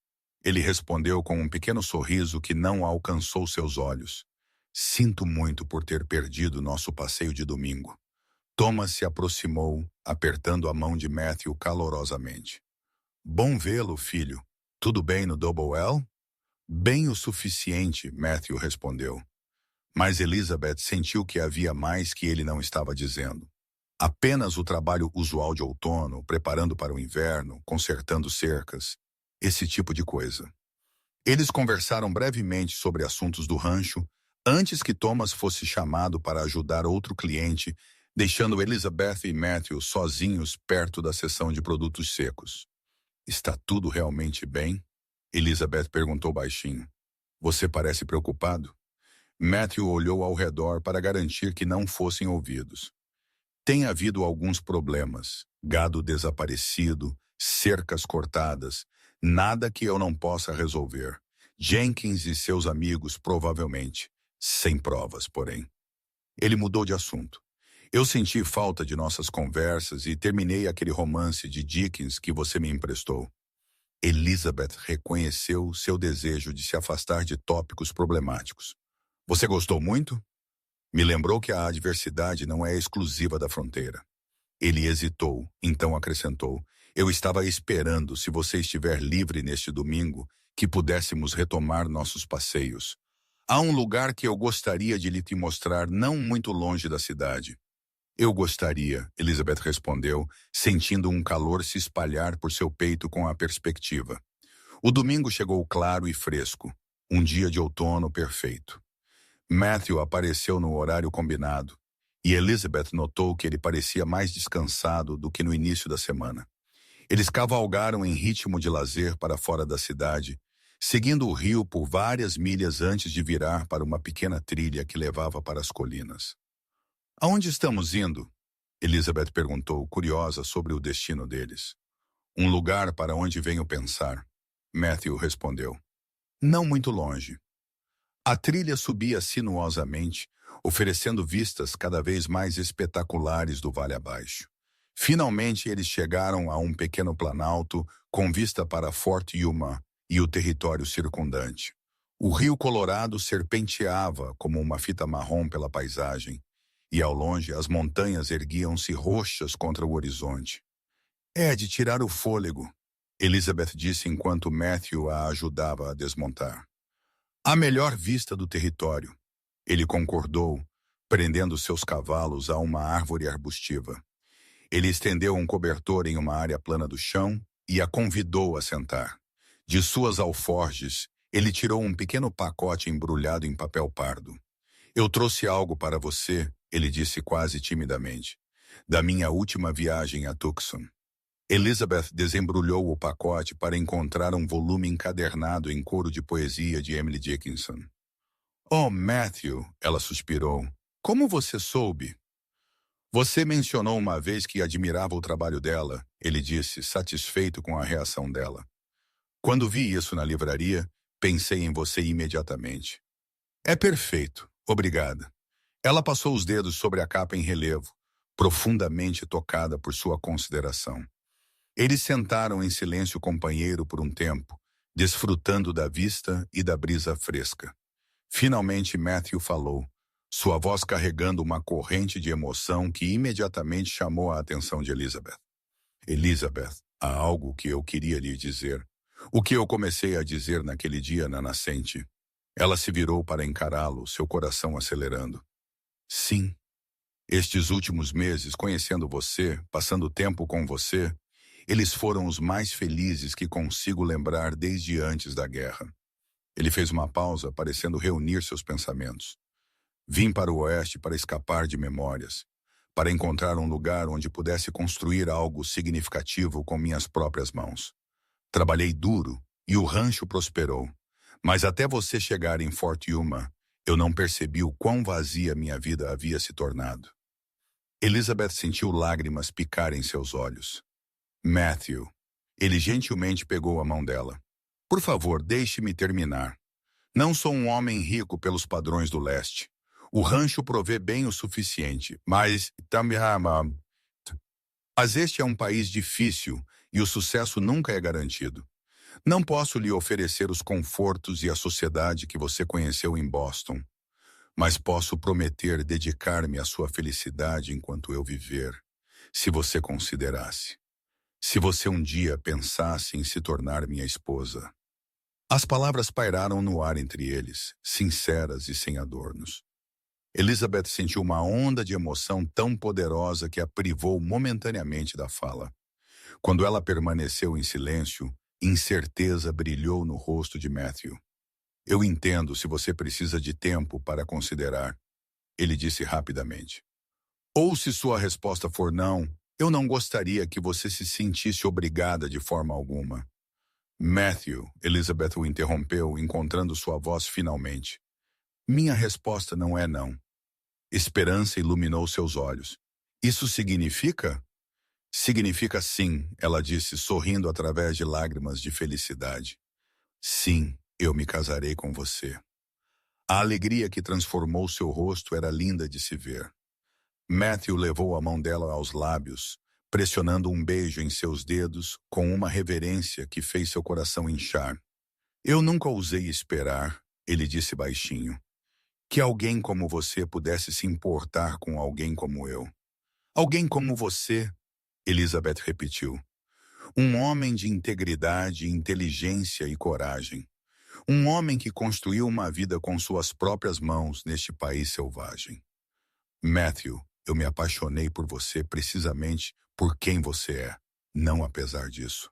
S1: Ele respondeu com um pequeno sorriso que não alcançou seus olhos. Sinto muito por ter perdido nosso passeio de domingo. Thomas se aproximou, apertando a mão de Matthew calorosamente. Bom vê-lo, filho. Tudo bem no Double L? Bem o suficiente, Matthew respondeu. Mas Elizabeth sentiu que havia mais que ele não estava dizendo. Apenas o trabalho usual de outono, preparando para o inverno, consertando cercas, esse tipo de coisa. Eles conversaram brevemente sobre assuntos do rancho, antes que Thomas fosse chamado para ajudar outro cliente, deixando Elizabeth e Matthew sozinhos perto da seção de produtos secos. Está tudo realmente bem? Elizabeth perguntou baixinho. Você parece preocupado? Matthew olhou ao redor para garantir que não fossem ouvidos. Tem havido alguns problemas. Gado desaparecido, cercas cortadas, nada que eu não possa resolver. Jenkins e seus amigos, provavelmente. Sem provas, porém. Ele mudou de assunto. Eu senti falta de nossas conversas e terminei aquele romance de Dickens que você me emprestou. Elizabeth reconheceu seu desejo de se afastar de tópicos problemáticos. Você gostou muito? Me lembrou que a adversidade não é exclusiva da fronteira. Ele hesitou, então acrescentou. Eu estava esperando, se você estiver livre neste domingo, que pudéssemos retomar nossos passeios. Há um lugar que eu gostaria de lhe te mostrar não muito longe da cidade. Eu gostaria, Elizabeth respondeu, sentindo um calor se espalhar por seu peito com a perspectiva. O domingo chegou claro e fresco, um dia de outono perfeito. Matthew apareceu no horário combinado, e Elizabeth notou que ele parecia mais descansado do que no início da semana. Eles cavalgaram em ritmo de lazer para fora da cidade, seguindo o rio por várias milhas antes de virar para uma pequena trilha que levava para as colinas. Aonde estamos indo? Elizabeth perguntou, curiosa sobre o destino deles. Um lugar para onde venho pensar, Matthew respondeu. Não muito longe. A trilha subia sinuosamente, oferecendo vistas cada vez mais espetaculares do vale abaixo. Finalmente eles chegaram a um pequeno planalto com vista para Fort Yuma e o território circundante. O rio Colorado serpenteava como uma fita marrom pela paisagem, e ao longe as montanhas erguiam-se roxas contra o horizonte. É de tirar o fôlego, Elizabeth disse enquanto Matthew a ajudava a desmontar. A melhor vista do território, ele concordou, prendendo seus cavalos a uma árvore arbustiva. Ele estendeu um cobertor em uma área plana do chão e a convidou a sentar. De suas alforjes, ele tirou um pequeno pacote embrulhado em papel pardo. Eu trouxe algo para você, ele disse quase timidamente, da minha última viagem a Tucson. Elizabeth desembrulhou o pacote para encontrar um volume encadernado em coro de poesia de Emily Dickinson. Oh, Matthew, ela suspirou. Como você soube? Você mencionou uma vez que admirava o trabalho dela, ele disse, satisfeito com a reação dela. Quando vi isso na livraria, pensei em você imediatamente. É perfeito, obrigada. Ela passou os dedos sobre a capa em relevo, profundamente tocada por sua consideração. Eles sentaram em silêncio companheiro por um tempo, desfrutando da vista e da brisa fresca. Finalmente Matthew falou, sua voz carregando uma corrente de emoção que imediatamente chamou a atenção de Elizabeth. Elizabeth, há algo que eu queria lhe dizer. O que eu comecei a dizer naquele dia na nascente. Ela se virou para encará-lo, seu coração acelerando. Sim. Estes últimos meses, conhecendo você, passando tempo com você, eles foram os mais felizes que consigo lembrar desde antes da guerra. Ele fez uma pausa, parecendo reunir seus pensamentos. Vim para o oeste para escapar de memórias, para encontrar um lugar onde pudesse construir algo significativo com minhas próprias mãos. Trabalhei duro e o rancho prosperou, mas até você chegar em Fort Yuma, eu não percebi o quão vazia minha vida havia se tornado. Elizabeth sentiu lágrimas picar em seus olhos. Matthew. Ele gentilmente pegou a mão dela. Por favor, deixe-me terminar. Não sou um homem rico pelos padrões do leste. O rancho provê bem o suficiente, mas este é um país difícil e o sucesso nunca é garantido. Não posso lhe oferecer os confortos e a sociedade que você conheceu em Boston, mas posso prometer dedicar-me à sua felicidade enquanto eu viver, se você considerasse. Se você um dia pensasse em se tornar minha esposa. As palavras pairaram no ar entre eles, sinceras e sem adornos. Elizabeth sentiu uma onda de emoção tão poderosa que a privou momentaneamente da fala. Quando ela permaneceu em silêncio, incerteza brilhou no rosto de Matthew. Eu entendo se você precisa de tempo para considerar, ele disse rapidamente. Ou se sua resposta for não, eu não gostaria que você se sentisse obrigada de forma alguma. Matthew, Elizabeth o interrompeu, encontrando sua voz finalmente. Minha resposta não é não. Esperança iluminou seus olhos. Isso significa? Significa sim, ela disse, sorrindo através de lágrimas de felicidade. Sim, eu me casarei com você. A alegria que transformou seu rosto era linda de se ver. Matthew levou a mão dela aos lábios, pressionando um beijo em seus dedos com uma reverência que fez seu coração inchar. Eu nunca ousei esperar, ele disse baixinho, que alguém como você pudesse se importar com alguém como eu. Alguém como você, Elizabeth repetiu. Um homem de integridade, inteligência e coragem. Um homem que construiu uma vida com suas próprias mãos neste país selvagem. Matthew, eu me apaixonei por você precisamente por quem você é, não apesar disso.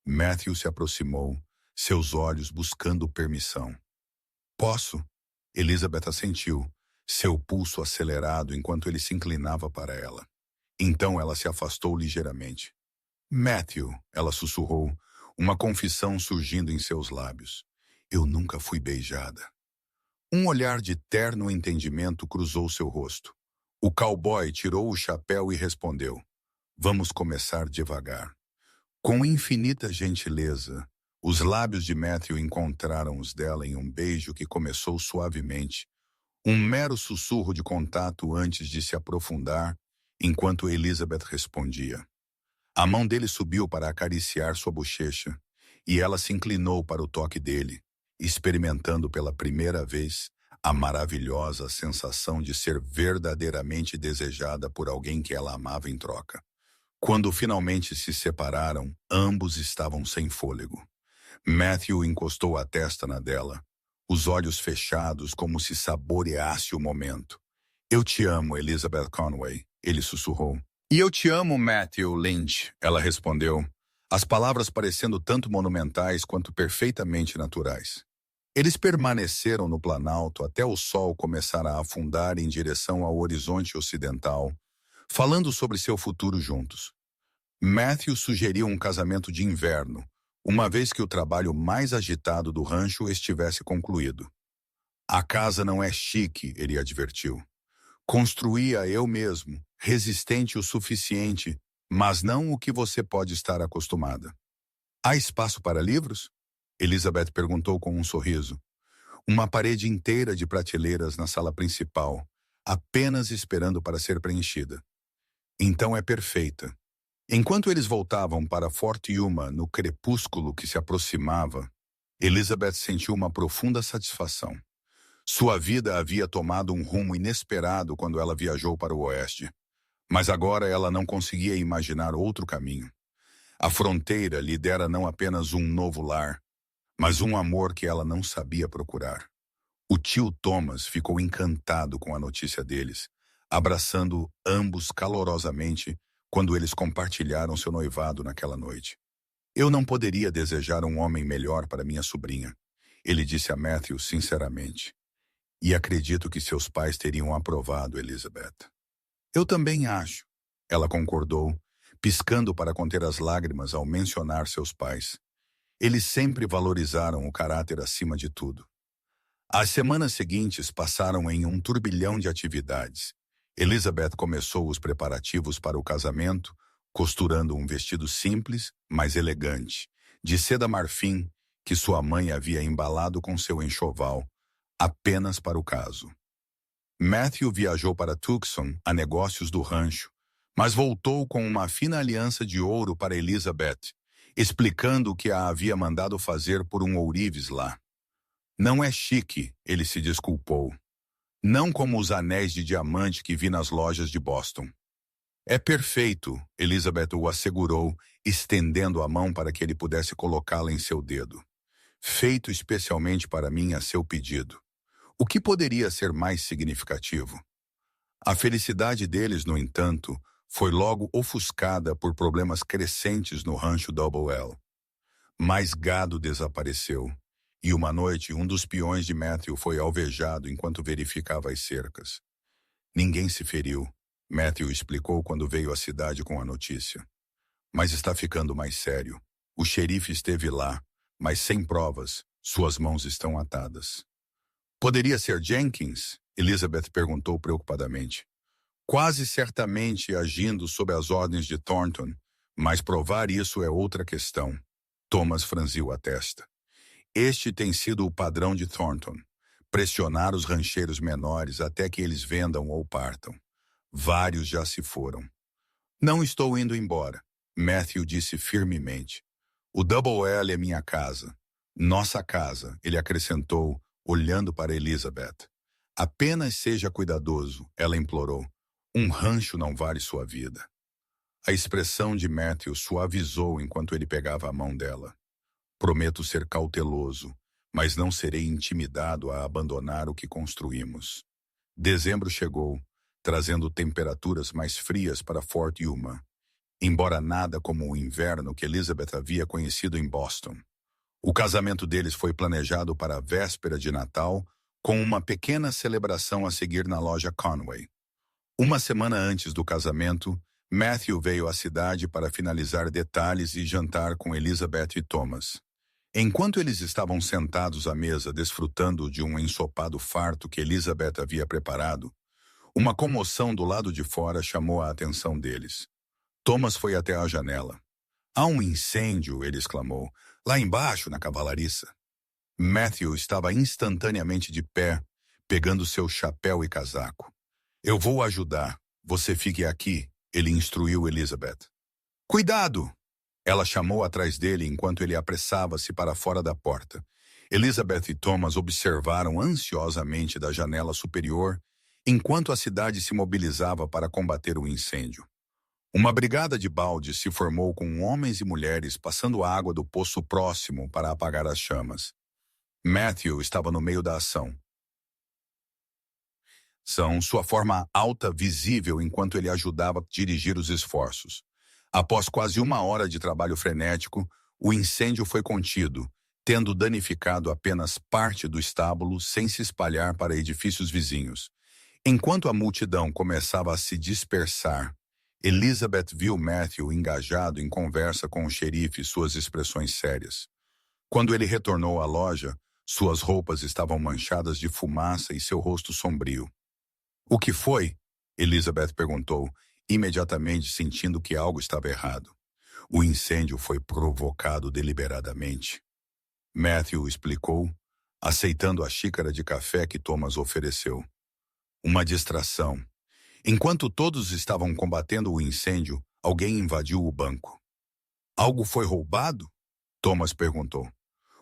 S1: Matthew se aproximou, seus olhos buscando permissão. Posso? Elizabeth assentiu, seu pulso acelerado enquanto ele se inclinava para ela. Então ela se afastou ligeiramente. Matthew, ela sussurrou, uma confissão surgindo em seus lábios. Eu nunca fui beijada. Um olhar de terno entendimento cruzou seu rosto. O cowboy tirou o chapéu e respondeu. Vamos começar devagar. Com infinita gentileza, os lábios de Matthew encontraram os dela em um beijo que começou suavemente, um mero sussurro de contato antes de se aprofundar, enquanto Elizabeth respondia. A mão dele subiu para acariciar sua bochecha, e ela se inclinou para o toque dele, experimentando pela primeira vez a maravilhosa sensação de ser verdadeiramente desejada por alguém que ela amava em troca. Quando finalmente se separaram, ambos estavam sem fôlego. Matthew encostou a testa na dela, os olhos fechados como se saboreasse o momento. Eu te amo, Elizabeth Conway, ele sussurrou. E eu te amo, Matthew Lynch, ela respondeu, as palavras parecendo tanto monumentais quanto perfeitamente naturais. Eles permaneceram no planalto até o sol começar a afundar em direção ao horizonte ocidental, falando sobre seu futuro juntos. Matthew sugeriu um casamento de inverno, uma vez que o trabalho mais agitado do rancho estivesse concluído. A casa não é chique, ele advertiu. Construía eu mesmo, resistente o suficiente, mas não o que você pode estar acostumada. Há espaço para livros? Elizabeth perguntou com um sorriso. Uma parede inteira de prateleiras na sala principal, apenas esperando para ser preenchida. Então é perfeita. Enquanto eles voltavam para Fort Yuma no crepúsculo que se aproximava, Elizabeth sentiu uma profunda satisfação. Sua vida havia tomado um rumo inesperado quando ela viajou para o oeste, mas agora ela não conseguia imaginar outro caminho. A fronteira lhe dera não apenas um novo lar, mas um amor que ela não sabia procurar. O tio Thomas ficou encantado com a notícia deles, abraçando ambos calorosamente quando eles compartilharam seu noivado naquela noite. Eu não poderia desejar um homem melhor para minha sobrinha, ele disse a Matthew sinceramente. E acredito que seus pais teriam aprovado, Elizabeth. Eu também acho, ela concordou, piscando para conter as lágrimas ao mencionar seus pais. Eles sempre valorizaram o caráter acima de tudo. As semanas seguintes passaram em um turbilhão de atividades. Elizabeth começou os preparativos para o casamento, costurando um vestido simples, mas elegante, de seda marfim, que sua mãe havia embalado com seu enxoval, apenas para o caso. Matthew viajou para Tucson a negócios do rancho, mas voltou com uma fina aliança de ouro para Elizabeth, explicando o que a havia mandado fazer por um ourives lá. Não é chique, ele se desculpou. Não como os anéis de diamante que vi nas lojas de Boston. É perfeito, Elizabeth o assegurou, estendendo a mão para que ele pudesse colocá-la em seu dedo. Feito especialmente para mim a seu pedido. O que poderia ser mais significativo? A felicidade deles, no entanto, foi logo ofuscada por problemas crescentes no rancho Double L. Mais gado desapareceu, e uma noite um dos peões de Matthew foi alvejado enquanto verificava as cercas. Ninguém se feriu, Matthew explicou quando veio à cidade com a notícia. Mas está ficando mais sério. O xerife esteve lá, mas sem provas, suas mãos estão atadas. Poderia ser Jenkins? Elizabeth perguntou preocupadamente. Quase certamente agindo sob as ordens de Thornton, mas provar isso é outra questão. Thomas franziu a testa. Este tem sido o padrão de Thornton. Pressionar os rancheiros menores até que eles vendam ou partam. Vários já se foram. Não estou indo embora, Matthew disse firmemente. O Double L é minha casa. Nossa casa, ele acrescentou, olhando para Elizabeth. Apenas seja cuidadoso, ela implorou. Um rancho não vale sua vida. A expressão de Matthew suavizou enquanto ele pegava a mão dela. Prometo ser cauteloso, mas não serei intimidado a abandonar o que construímos. Dezembro chegou, trazendo temperaturas mais frias para Fort Yuma, embora nada como o inverno que Elizabeth havia conhecido em Boston. O casamento deles foi planejado para a véspera de Natal, com uma pequena celebração a seguir na loja Conway. Uma semana antes do casamento, Matthew veio à cidade para finalizar detalhes e jantar com Elizabeth e Thomas. Enquanto eles estavam sentados à mesa desfrutando de um ensopado farto que Elizabeth havia preparado, uma comoção do lado de fora chamou a atenção deles. Thomas foi até a janela. Há um incêndio, ele exclamou, lá embaixo na cavalariça. Matthew estava instantaneamente de pé, pegando seu chapéu e casaco. Eu vou ajudar, você fique aqui, ele instruiu Elizabeth. Cuidado! Ela chamou atrás dele enquanto ele apressava-se para fora da porta. Elizabeth e Thomas observaram ansiosamente da janela superior enquanto a cidade se mobilizava para combater o incêndio. Uma brigada de baldes se formou com homens e mulheres passando água do poço próximo para apagar as chamas. Matthew estava no meio da ação. Sua forma alta visível enquanto ele ajudava a dirigir os esforços. Após quase uma hora de trabalho frenético, o incêndio foi contido, tendo danificado apenas parte do estábulo sem se espalhar para edifícios vizinhos. Enquanto a multidão começava a se dispersar, Elizabeth viu Matthew engajado em conversa com o xerife e suas expressões sérias. Quando ele retornou à loja, suas roupas estavam manchadas de fumaça e seu rosto sombrio. O que foi? Elizabeth perguntou, imediatamente sentindo que algo estava errado. O incêndio foi provocado deliberadamente. Matthew explicou, aceitando a xícara de café que Thomas ofereceu. Uma distração. Enquanto todos estavam combatendo o incêndio, alguém invadiu o banco. Algo foi roubado? Thomas perguntou.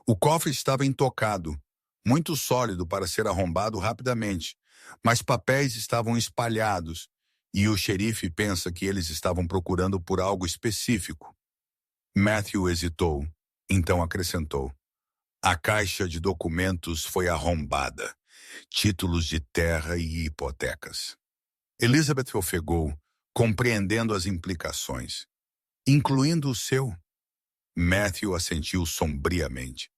S1: O cofre estava intocado, muito sólido para ser arrombado rapidamente, mas papéis estavam espalhados, e o xerife pensa que eles estavam procurando por algo específico. Matthew hesitou, então acrescentou. A caixa de documentos foi arrombada. Títulos de terra e hipotecas. Elizabeth ofegou, compreendendo as implicações. Incluindo o seu? Matthew assentiu sombriamente.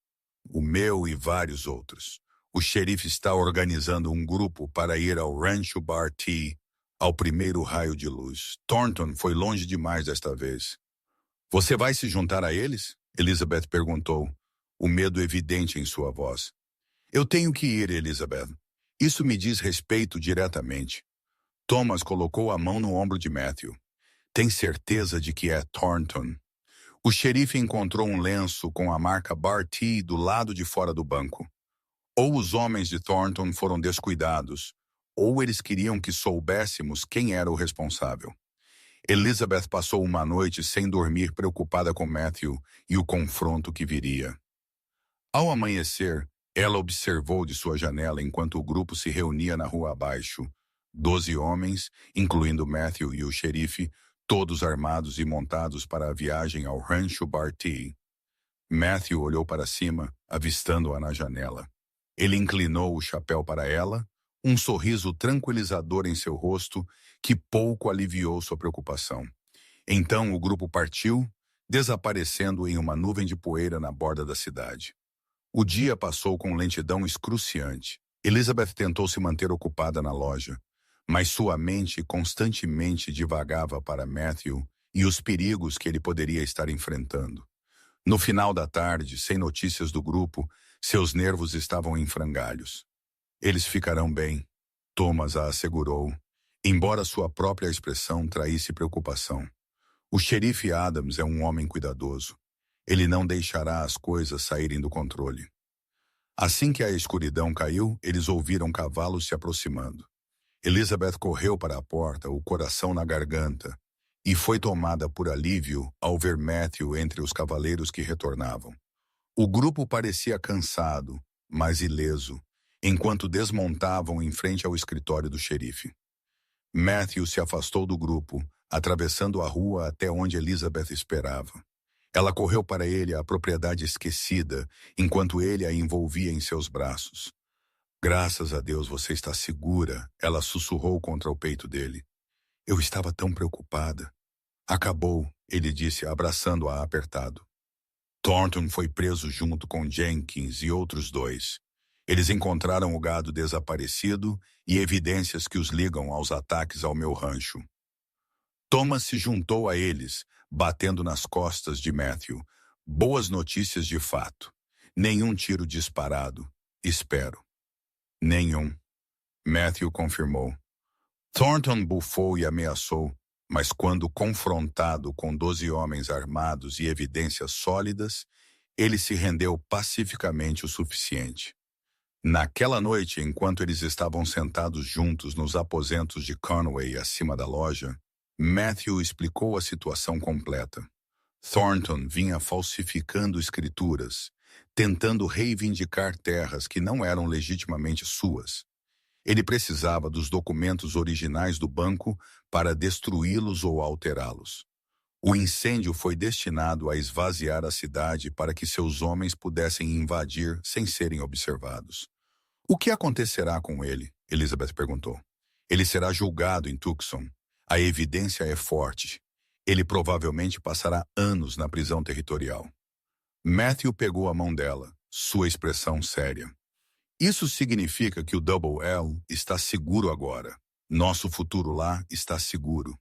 S1: O meu e vários outros. O xerife está organizando um grupo para ir ao Rancho Bar T ao primeiro raio de luz. Thornton foi longe demais desta vez. Você vai se juntar a eles? Elizabeth perguntou, o medo evidente em sua voz. Eu tenho que ir, Elizabeth. Isso me diz respeito diretamente. Thomas colocou a mão no ombro de Matthew. Tem certeza de que é Thornton? O xerife encontrou um lenço com a marca Barty do lado de fora do banco. Ou os homens de Thornton foram descuidados, ou eles queriam que soubéssemos quem era o responsável. Elizabeth passou uma noite sem dormir, preocupada com Matthew e o confronto que viria. Ao amanhecer, ela observou de sua janela enquanto o grupo se reunia na rua abaixo. 12 homens, incluindo Matthew e o xerife, todos armados e montados para a viagem ao Rancho Barty. Matthew olhou para cima, avistando-a na janela. Ele inclinou o chapéu para ela, um sorriso tranquilizador em seu rosto que pouco aliviou sua preocupação. Então o grupo partiu, desaparecendo em uma nuvem de poeira na borda da cidade. O dia passou com lentidão excruciante. Elizabeth tentou se manter ocupada na loja, mas sua mente constantemente divagava para Matthew e os perigos que ele poderia estar enfrentando. No final da tarde, sem notícias do grupo, seus nervos estavam em frangalhos. Eles ficarão bem, Thomas a assegurou, embora sua própria expressão traísse preocupação. O xerife Adams é um homem cuidadoso. Ele não deixará as coisas saírem do controle. Assim que a escuridão caiu, eles ouviram cavalos se aproximando. Elizabeth correu para a porta, o coração na garganta, e foi tomada por alívio ao ver Matthew entre os cavaleiros que retornavam. O grupo parecia cansado, mas ileso, enquanto desmontavam em frente ao escritório do xerife. Matthew se afastou do grupo, atravessando a rua até onde Elizabeth esperava. Ela correu para ele à propriedade esquecida, enquanto ele a envolvia em seus braços. Graças a Deus você está segura, ela sussurrou contra o peito dele. Eu estava tão preocupada. Acabou, ele disse, abraçando-a apertado. Thornton foi preso junto com Jenkins e outros 2. Eles encontraram o gado desaparecido e evidências que os ligam aos ataques ao meu rancho. Thomas se juntou a eles, batendo nas costas de Matthew. Boas notícias de fato. Nenhum tiro disparado. Espero. Nenhum. Matthew confirmou. Thornton bufou e ameaçou, mas quando confrontado com 12 homens armados e evidências sólidas, ele se rendeu pacificamente o suficiente. Naquela noite, enquanto eles estavam sentados juntos nos aposentos de Conway acima da loja, Matthew explicou a situação completa. Thornton vinha falsificando escrituras, tentando reivindicar terras que não eram legitimamente suas. Ele precisava dos documentos originais do banco para destruí-los ou alterá-los. O incêndio foi destinado a esvaziar a cidade para que seus homens pudessem invadir sem serem observados. O que acontecerá com ele? Elizabeth perguntou. Ele será julgado em Tucson. A evidência é forte. Ele provavelmente passará anos na prisão territorial. Matthew pegou a mão dela, sua expressão séria. Isso significa que o Double L está seguro agora. Nosso futuro lá está seguro.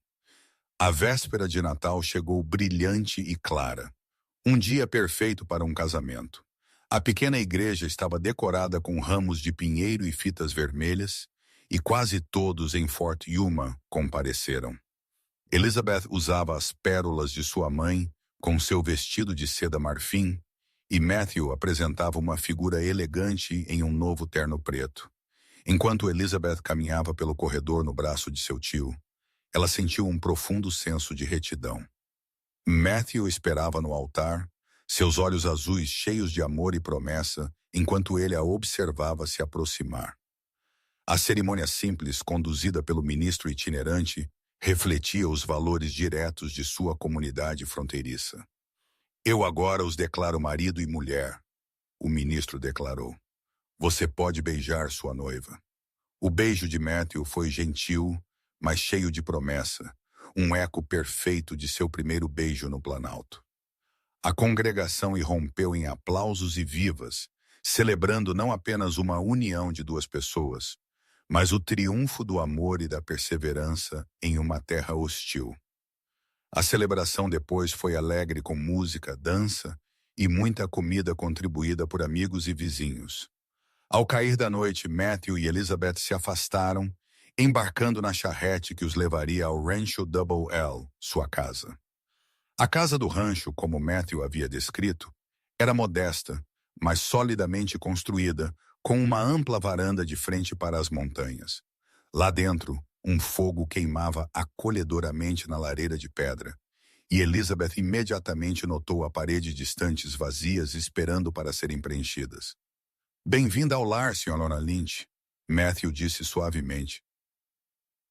S1: A véspera de Natal chegou brilhante e clara. Um dia perfeito para um casamento. A pequena igreja estava decorada com ramos de pinheiro e fitas vermelhas, e quase todos em Fort Yuma compareceram. Elizabeth usava as pérolas de sua mãe com seu vestido de seda marfim, e Matthew apresentava uma figura elegante em um novo terno preto. Enquanto Elizabeth caminhava pelo corredor no braço de seu tio, ela sentiu um profundo senso de retidão. Matthew esperava no altar, seus olhos azuis cheios de amor e promessa, enquanto ele a observava se aproximar. A cerimônia simples, conduzida pelo ministro itinerante, refletia os valores diretos de sua comunidade fronteiriça. Eu agora os declaro marido e mulher, o ministro declarou. Você pode beijar sua noiva. O beijo de Matthew foi gentil, mas cheio de promessa, um eco perfeito de seu primeiro beijo no Planalto. A congregação irrompeu em aplausos e vivas, celebrando não apenas uma união de duas pessoas, mas o triunfo do amor e da perseverança em uma terra hostil. A celebração depois foi alegre com música, dança e muita comida contribuída por amigos e vizinhos. Ao cair da noite, Matthew e Elizabeth se afastaram, embarcando na charrete que os levaria ao Rancho Double L, sua casa. A casa do rancho, como Matthew havia descrito, era modesta, mas solidamente construída, com uma ampla varanda de frente para as montanhas. Lá dentro, um fogo queimava acolhedoramente na lareira de pedra, e Elizabeth imediatamente notou a parede distantes vazias esperando para serem preenchidas. "Bem-vinda ao lar, Sra. Lynch", Matthew disse suavemente,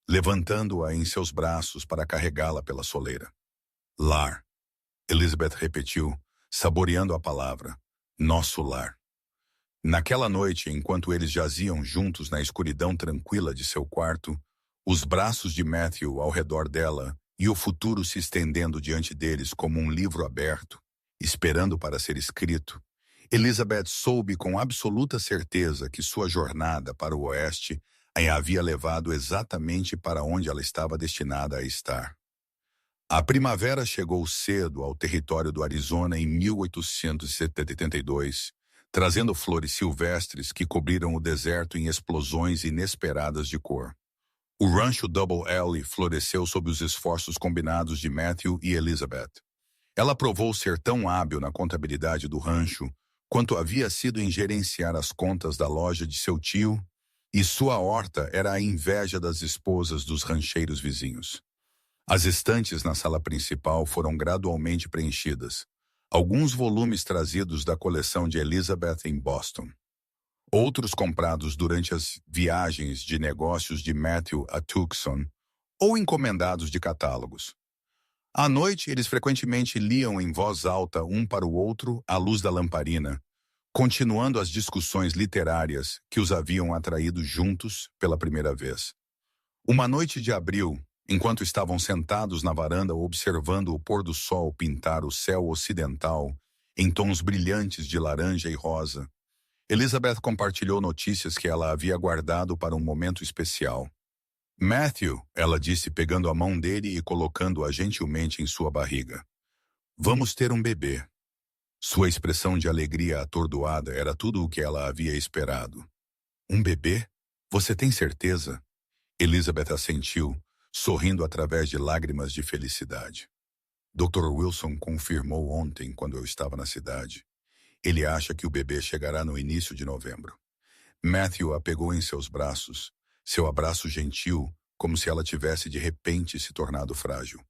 S1: levantando-a em seus braços para carregá-la pela soleira. "Lar", Elizabeth repetiu, saboreando a palavra. "Nosso lar." Naquela noite, enquanto eles jaziam juntos na escuridão tranquila de seu quarto, os braços de Matthew ao redor dela e o futuro se estendendo diante deles como um livro aberto, esperando para ser escrito, Elizabeth soube com absoluta certeza que sua jornada para o oeste a havia levado exatamente para onde ela estava destinada a estar. A primavera chegou cedo ao território do Arizona em 1872, trazendo flores silvestres que cobriram o deserto em explosões inesperadas de cor. O rancho Double L floresceu sob os esforços combinados de Matthew e Elizabeth. Ela provou ser tão hábil na contabilidade do rancho quanto havia sido em gerenciar as contas da loja de seu tio, e sua horta era a inveja das esposas dos rancheiros vizinhos. As estantes na sala principal foram gradualmente preenchidas, alguns volumes trazidos da coleção de Elizabeth em Boston. Outros comprados durante as viagens de negócios de Matthew a Tucson, ou encomendados de catálogos. À noite, eles frequentemente liam em voz alta um para o outro à luz da lamparina, continuando as discussões literárias que os haviam atraído juntos pela primeira vez. Uma noite de abril, enquanto estavam sentados na varanda observando o pôr do sol pintar o céu ocidental em tons brilhantes de laranja e rosa, Elizabeth compartilhou notícias que ela havia guardado para um momento especial. "Matthew", ela disse pegando a mão dele e colocando-a gentilmente em sua barriga. "Vamos ter um bebê." Sua expressão de alegria atordoada era tudo o que ela havia esperado. "Um bebê? Você tem certeza?" Elizabeth assentiu, sorrindo através de lágrimas de felicidade. "Dr. Wilson confirmou ontem quando eu estava na cidade. Ele acha que o bebê chegará no início de novembro." Matthew a pegou em seus braços, seu abraço gentil, como se ela tivesse de repente se tornado frágil.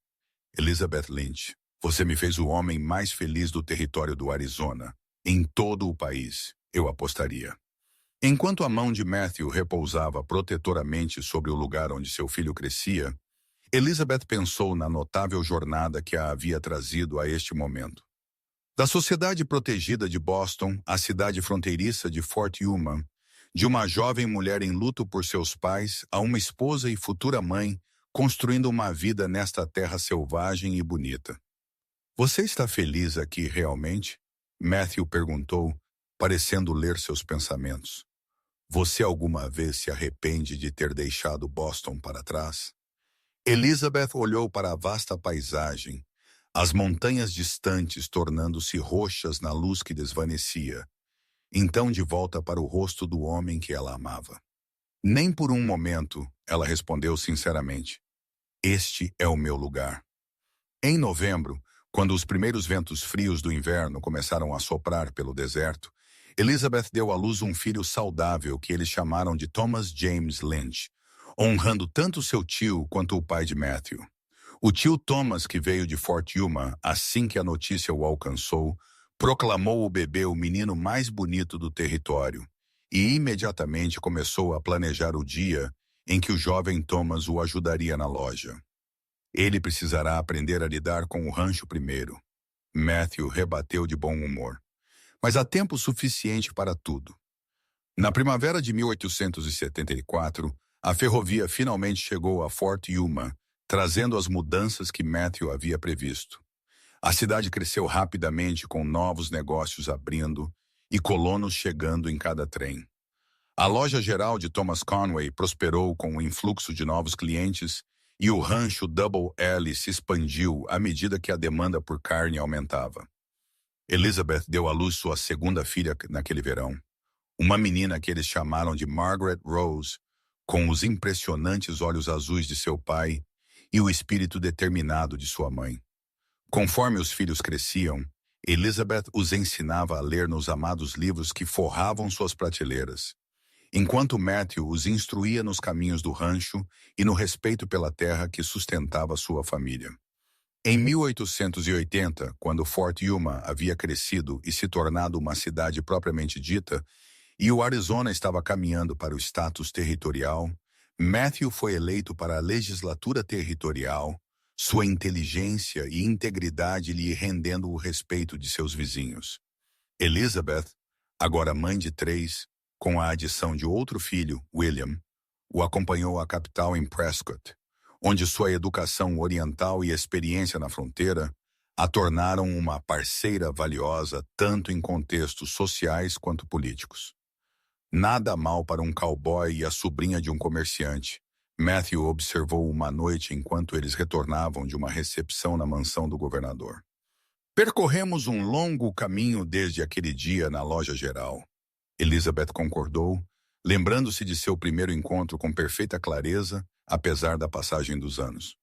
S1: "Elizabeth Lynch, você me fez o homem mais feliz do território do Arizona, em todo o país, eu apostaria." Enquanto a mão de Matthew repousava protetoramente sobre o lugar onde seu filho crescia, Elizabeth pensou na notável jornada que a havia trazido a este momento. Da sociedade protegida de Boston à cidade fronteiriça de Fort Yuma, de uma jovem mulher em luto por seus pais a uma esposa e futura mãe construindo uma vida nesta terra selvagem e bonita. "Você está feliz aqui realmente?" Matthew perguntou, parecendo ler seus pensamentos. "Você alguma vez se arrepende de ter deixado Boston para trás?" Elizabeth olhou para a vasta paisagem, as montanhas distantes tornando-se roxas na luz que desvanecia, então de volta para o rosto do homem que ela amava. "Nem por um momento", ela respondeu sinceramente. "Este é o meu lugar." Em novembro, quando os primeiros ventos frios do inverno começaram a soprar pelo deserto, Elizabeth deu à luz um filho saudável que eles chamaram de Thomas James Lynch, honrando tanto seu tio quanto o pai de Matthew. O tio Thomas, que veio de Fort Yuma assim que a notícia o alcançou, proclamou o bebê o menino mais bonito do território e imediatamente começou a planejar o dia em que o jovem Thomas o ajudaria na loja. "Ele precisará aprender a lidar com o rancho primeiro", Matthew rebateu de bom humor. "Mas há tempo suficiente para tudo." Na primavera de 1874, a ferrovia finalmente chegou a Fort Yuma, trazendo as mudanças que Matthew havia previsto. A cidade cresceu rapidamente com novos negócios abrindo e colonos chegando em cada trem. A loja geral de Thomas Conway prosperou com o influxo de novos clientes e o rancho Double L se expandiu à medida que a demanda por carne aumentava. Elizabeth deu à luz sua segunda filha naquele verão, uma menina que eles chamaram de Margaret Rose, com os impressionantes olhos azuis de seu pai e o espírito determinado de sua mãe. Conforme os filhos cresciam, Elizabeth os ensinava a ler nos amados livros que forravam suas prateleiras, enquanto Matthew os instruía nos caminhos do rancho e no respeito pela terra que sustentava sua família. Em 1880, quando Fort Yuma havia crescido e se tornado uma cidade propriamente dita, e o Arizona estava caminhando para o status territorial, Matthew foi eleito para a legislatura territorial, sua inteligência e integridade lhe rendendo o respeito de seus vizinhos. Elizabeth, agora mãe de 3, com a adição de outro filho, William, o acompanhou à capital em Prescott, onde sua educação oriental e experiência na fronteira a tornaram uma parceira valiosa tanto em contextos sociais quanto políticos. Nada mal para um cowboy e a sobrinha de um comerciante, Matthew observou uma noite enquanto eles retornavam de uma recepção na mansão do governador. Percorremos um longo caminho desde aquele dia na loja geral. Elizabeth concordou, lembrando-se de seu primeiro encontro com perfeita clareza, apesar da passagem dos anos.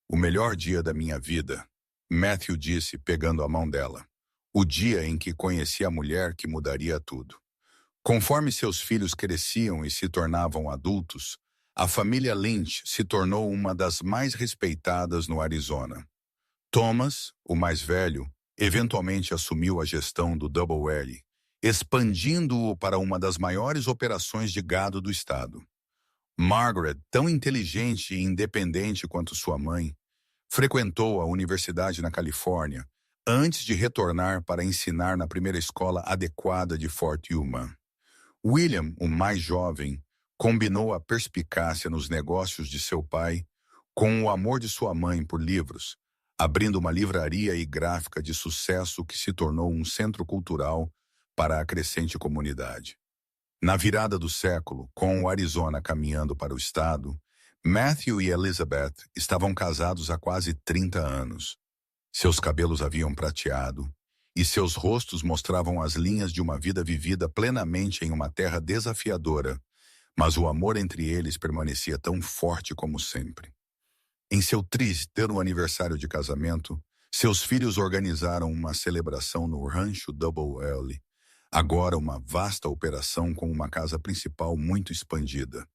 S1: O melhor dia da minha vida, Matthew disse, pegando a mão dela. O dia em que conheci a mulher que mudaria tudo. Conforme seus filhos cresciam e se tornavam adultos, a família Lynch se tornou uma das mais respeitadas no Arizona. Thomas, o mais velho, eventualmente assumiu a gestão do Double L, expandindo-o para uma das maiores operações de gado do estado. Margaret, tão inteligente e independente quanto sua mãe, frequentou a universidade na Califórnia antes de retornar para ensinar na primeira escola adequada de Fort Yuma. William, o mais jovem, combinou a perspicácia nos negócios de seu pai com o amor de sua mãe por livros, abrindo uma livraria e gráfica de sucesso que se tornou um centro cultural para a crescente comunidade. Na virada do século, com o Arizona caminhando para o estado, Matthew e Elizabeth estavam casados há quase 30 anos. Seus cabelos haviam prateado e seus rostos mostravam as linhas de uma vida vivida plenamente em uma terra desafiadora, mas o amor entre eles permanecia tão forte como sempre. Em seu terceiro aniversário de casamento, seus filhos organizaram uma celebração no rancho Double L, agora uma vasta operação com uma casa principal muito expandida.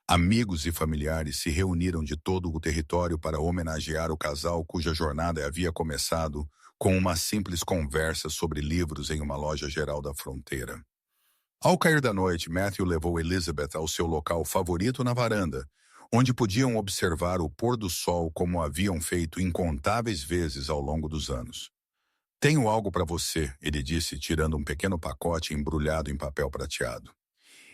S1: Amigos e familiares se reuniram de todo o território para homenagear o casal cuja jornada havia começado com uma simples conversa sobre livros em uma loja geral da fronteira. Ao cair da noite, Matthew levou Elizabeth ao seu local favorito na varanda, onde podiam observar o pôr do sol como haviam feito incontáveis vezes ao longo dos anos. Tenho algo para você, ele disse, tirando um pequeno pacote embrulhado em papel prateado.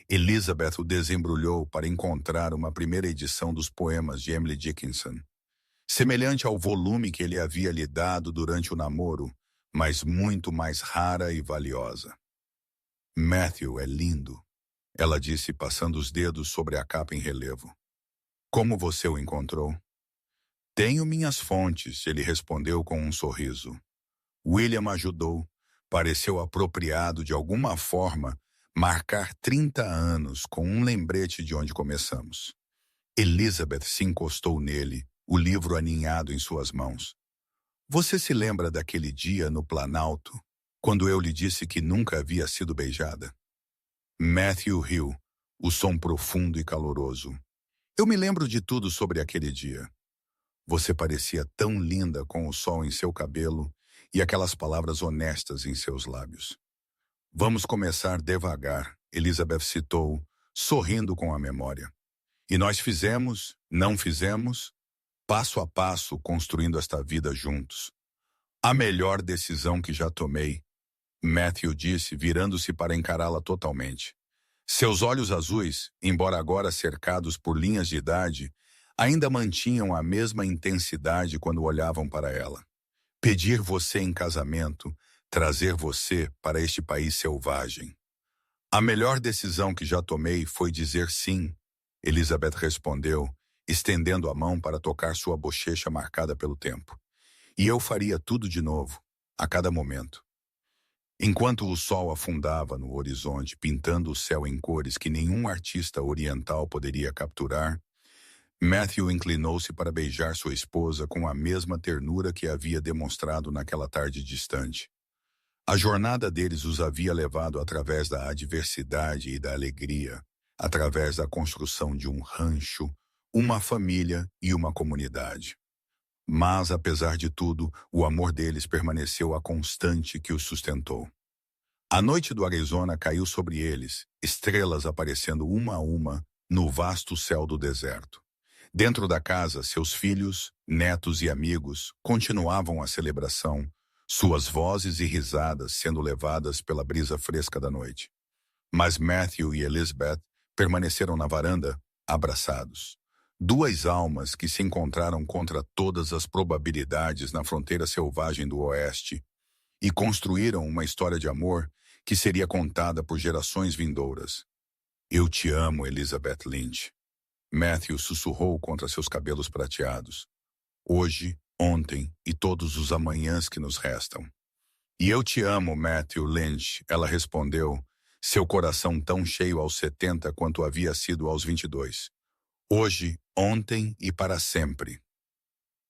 S1: Elizabeth o desembrulhou para encontrar uma primeira edição dos poemas de Emily Dickinson, semelhante ao volume que ele havia lhe dado durante o namoro, mas muito mais rara e valiosa. Matthew é lindo, ela disse, passando os dedos sobre a capa em relevo. Como você o encontrou? Tenho minhas fontes, ele respondeu com um sorriso. William ajudou. Pareceu apropriado de alguma forma marcar 30 anos com um lembrete de onde começamos. Elizabeth se encostou nele, o livro aninhado em suas mãos. Você se lembra daquele dia no Planalto, quando eu lhe disse que nunca havia sido beijada? Matthew riu, o som profundo e caloroso. Eu me lembro de tudo sobre aquele dia. Você parecia tão linda com o sol em seu cabelo e aquelas palavras honestas em seus lábios. Vamos começar devagar, Elizabeth citou, sorrindo com a memória. E nós fizemos, não fizemos, passo a passo construindo esta vida juntos. A melhor decisão que já tomei, Matthew disse, virando-se para encará-la totalmente. Seus olhos azuis, embora agora cercados por linhas de idade, ainda mantinham a mesma intensidade quando olhavam para ela. Pedir você em casamento, trazer você para este país selvagem. A melhor decisão que já tomei foi dizer sim, Elizabeth respondeu, estendendo a mão para tocar sua bochecha marcada pelo tempo. E eu faria tudo de novo, a cada momento. Enquanto o sol afundava no horizonte, pintando o céu em cores que nenhum artista oriental poderia capturar, Matthew inclinou-se para beijar sua esposa com a mesma ternura que havia demonstrado naquela tarde distante. A jornada deles os havia levado através da adversidade e da alegria, através da construção de um rancho, uma família e uma comunidade. Mas, apesar de tudo, o amor deles permaneceu a constante que os sustentou. A noite do Arizona caiu sobre eles, estrelas aparecendo uma a uma no vasto céu do deserto. Dentro da casa, seus filhos, netos e amigos continuavam a celebração, suas vozes e risadas sendo levadas pela brisa fresca da noite. Mas Matthew e Elizabeth permaneceram na varanda, abraçados. Duas almas que se encontraram contra todas as probabilidades na fronteira selvagem do oeste e construíram uma história de amor que seria contada por gerações vindouras. Eu te amo, Elizabeth Lynch. Matthew sussurrou contra seus cabelos prateados. Hoje, ontem e todos os amanhãs que nos restam. E eu te amo, Matthew Lynch, ela respondeu, seu coração tão cheio aos 70 quanto havia sido aos 22. Hoje, ontem e para sempre.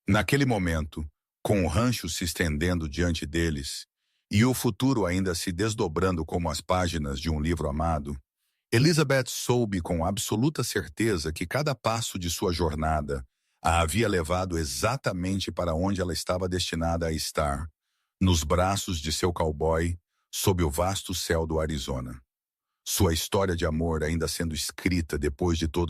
S1: Naquele momento, com o rancho se estendendo diante deles e o futuro ainda se desdobrando como as páginas de um livro amado, Elizabeth soube com absoluta certeza que cada passo de sua jornada a havia levado exatamente para onde ela estava destinada a estar, nos braços de seu cowboy, sob o vasto céu do Arizona. Sua história de amor ainda sendo escrita depois de todos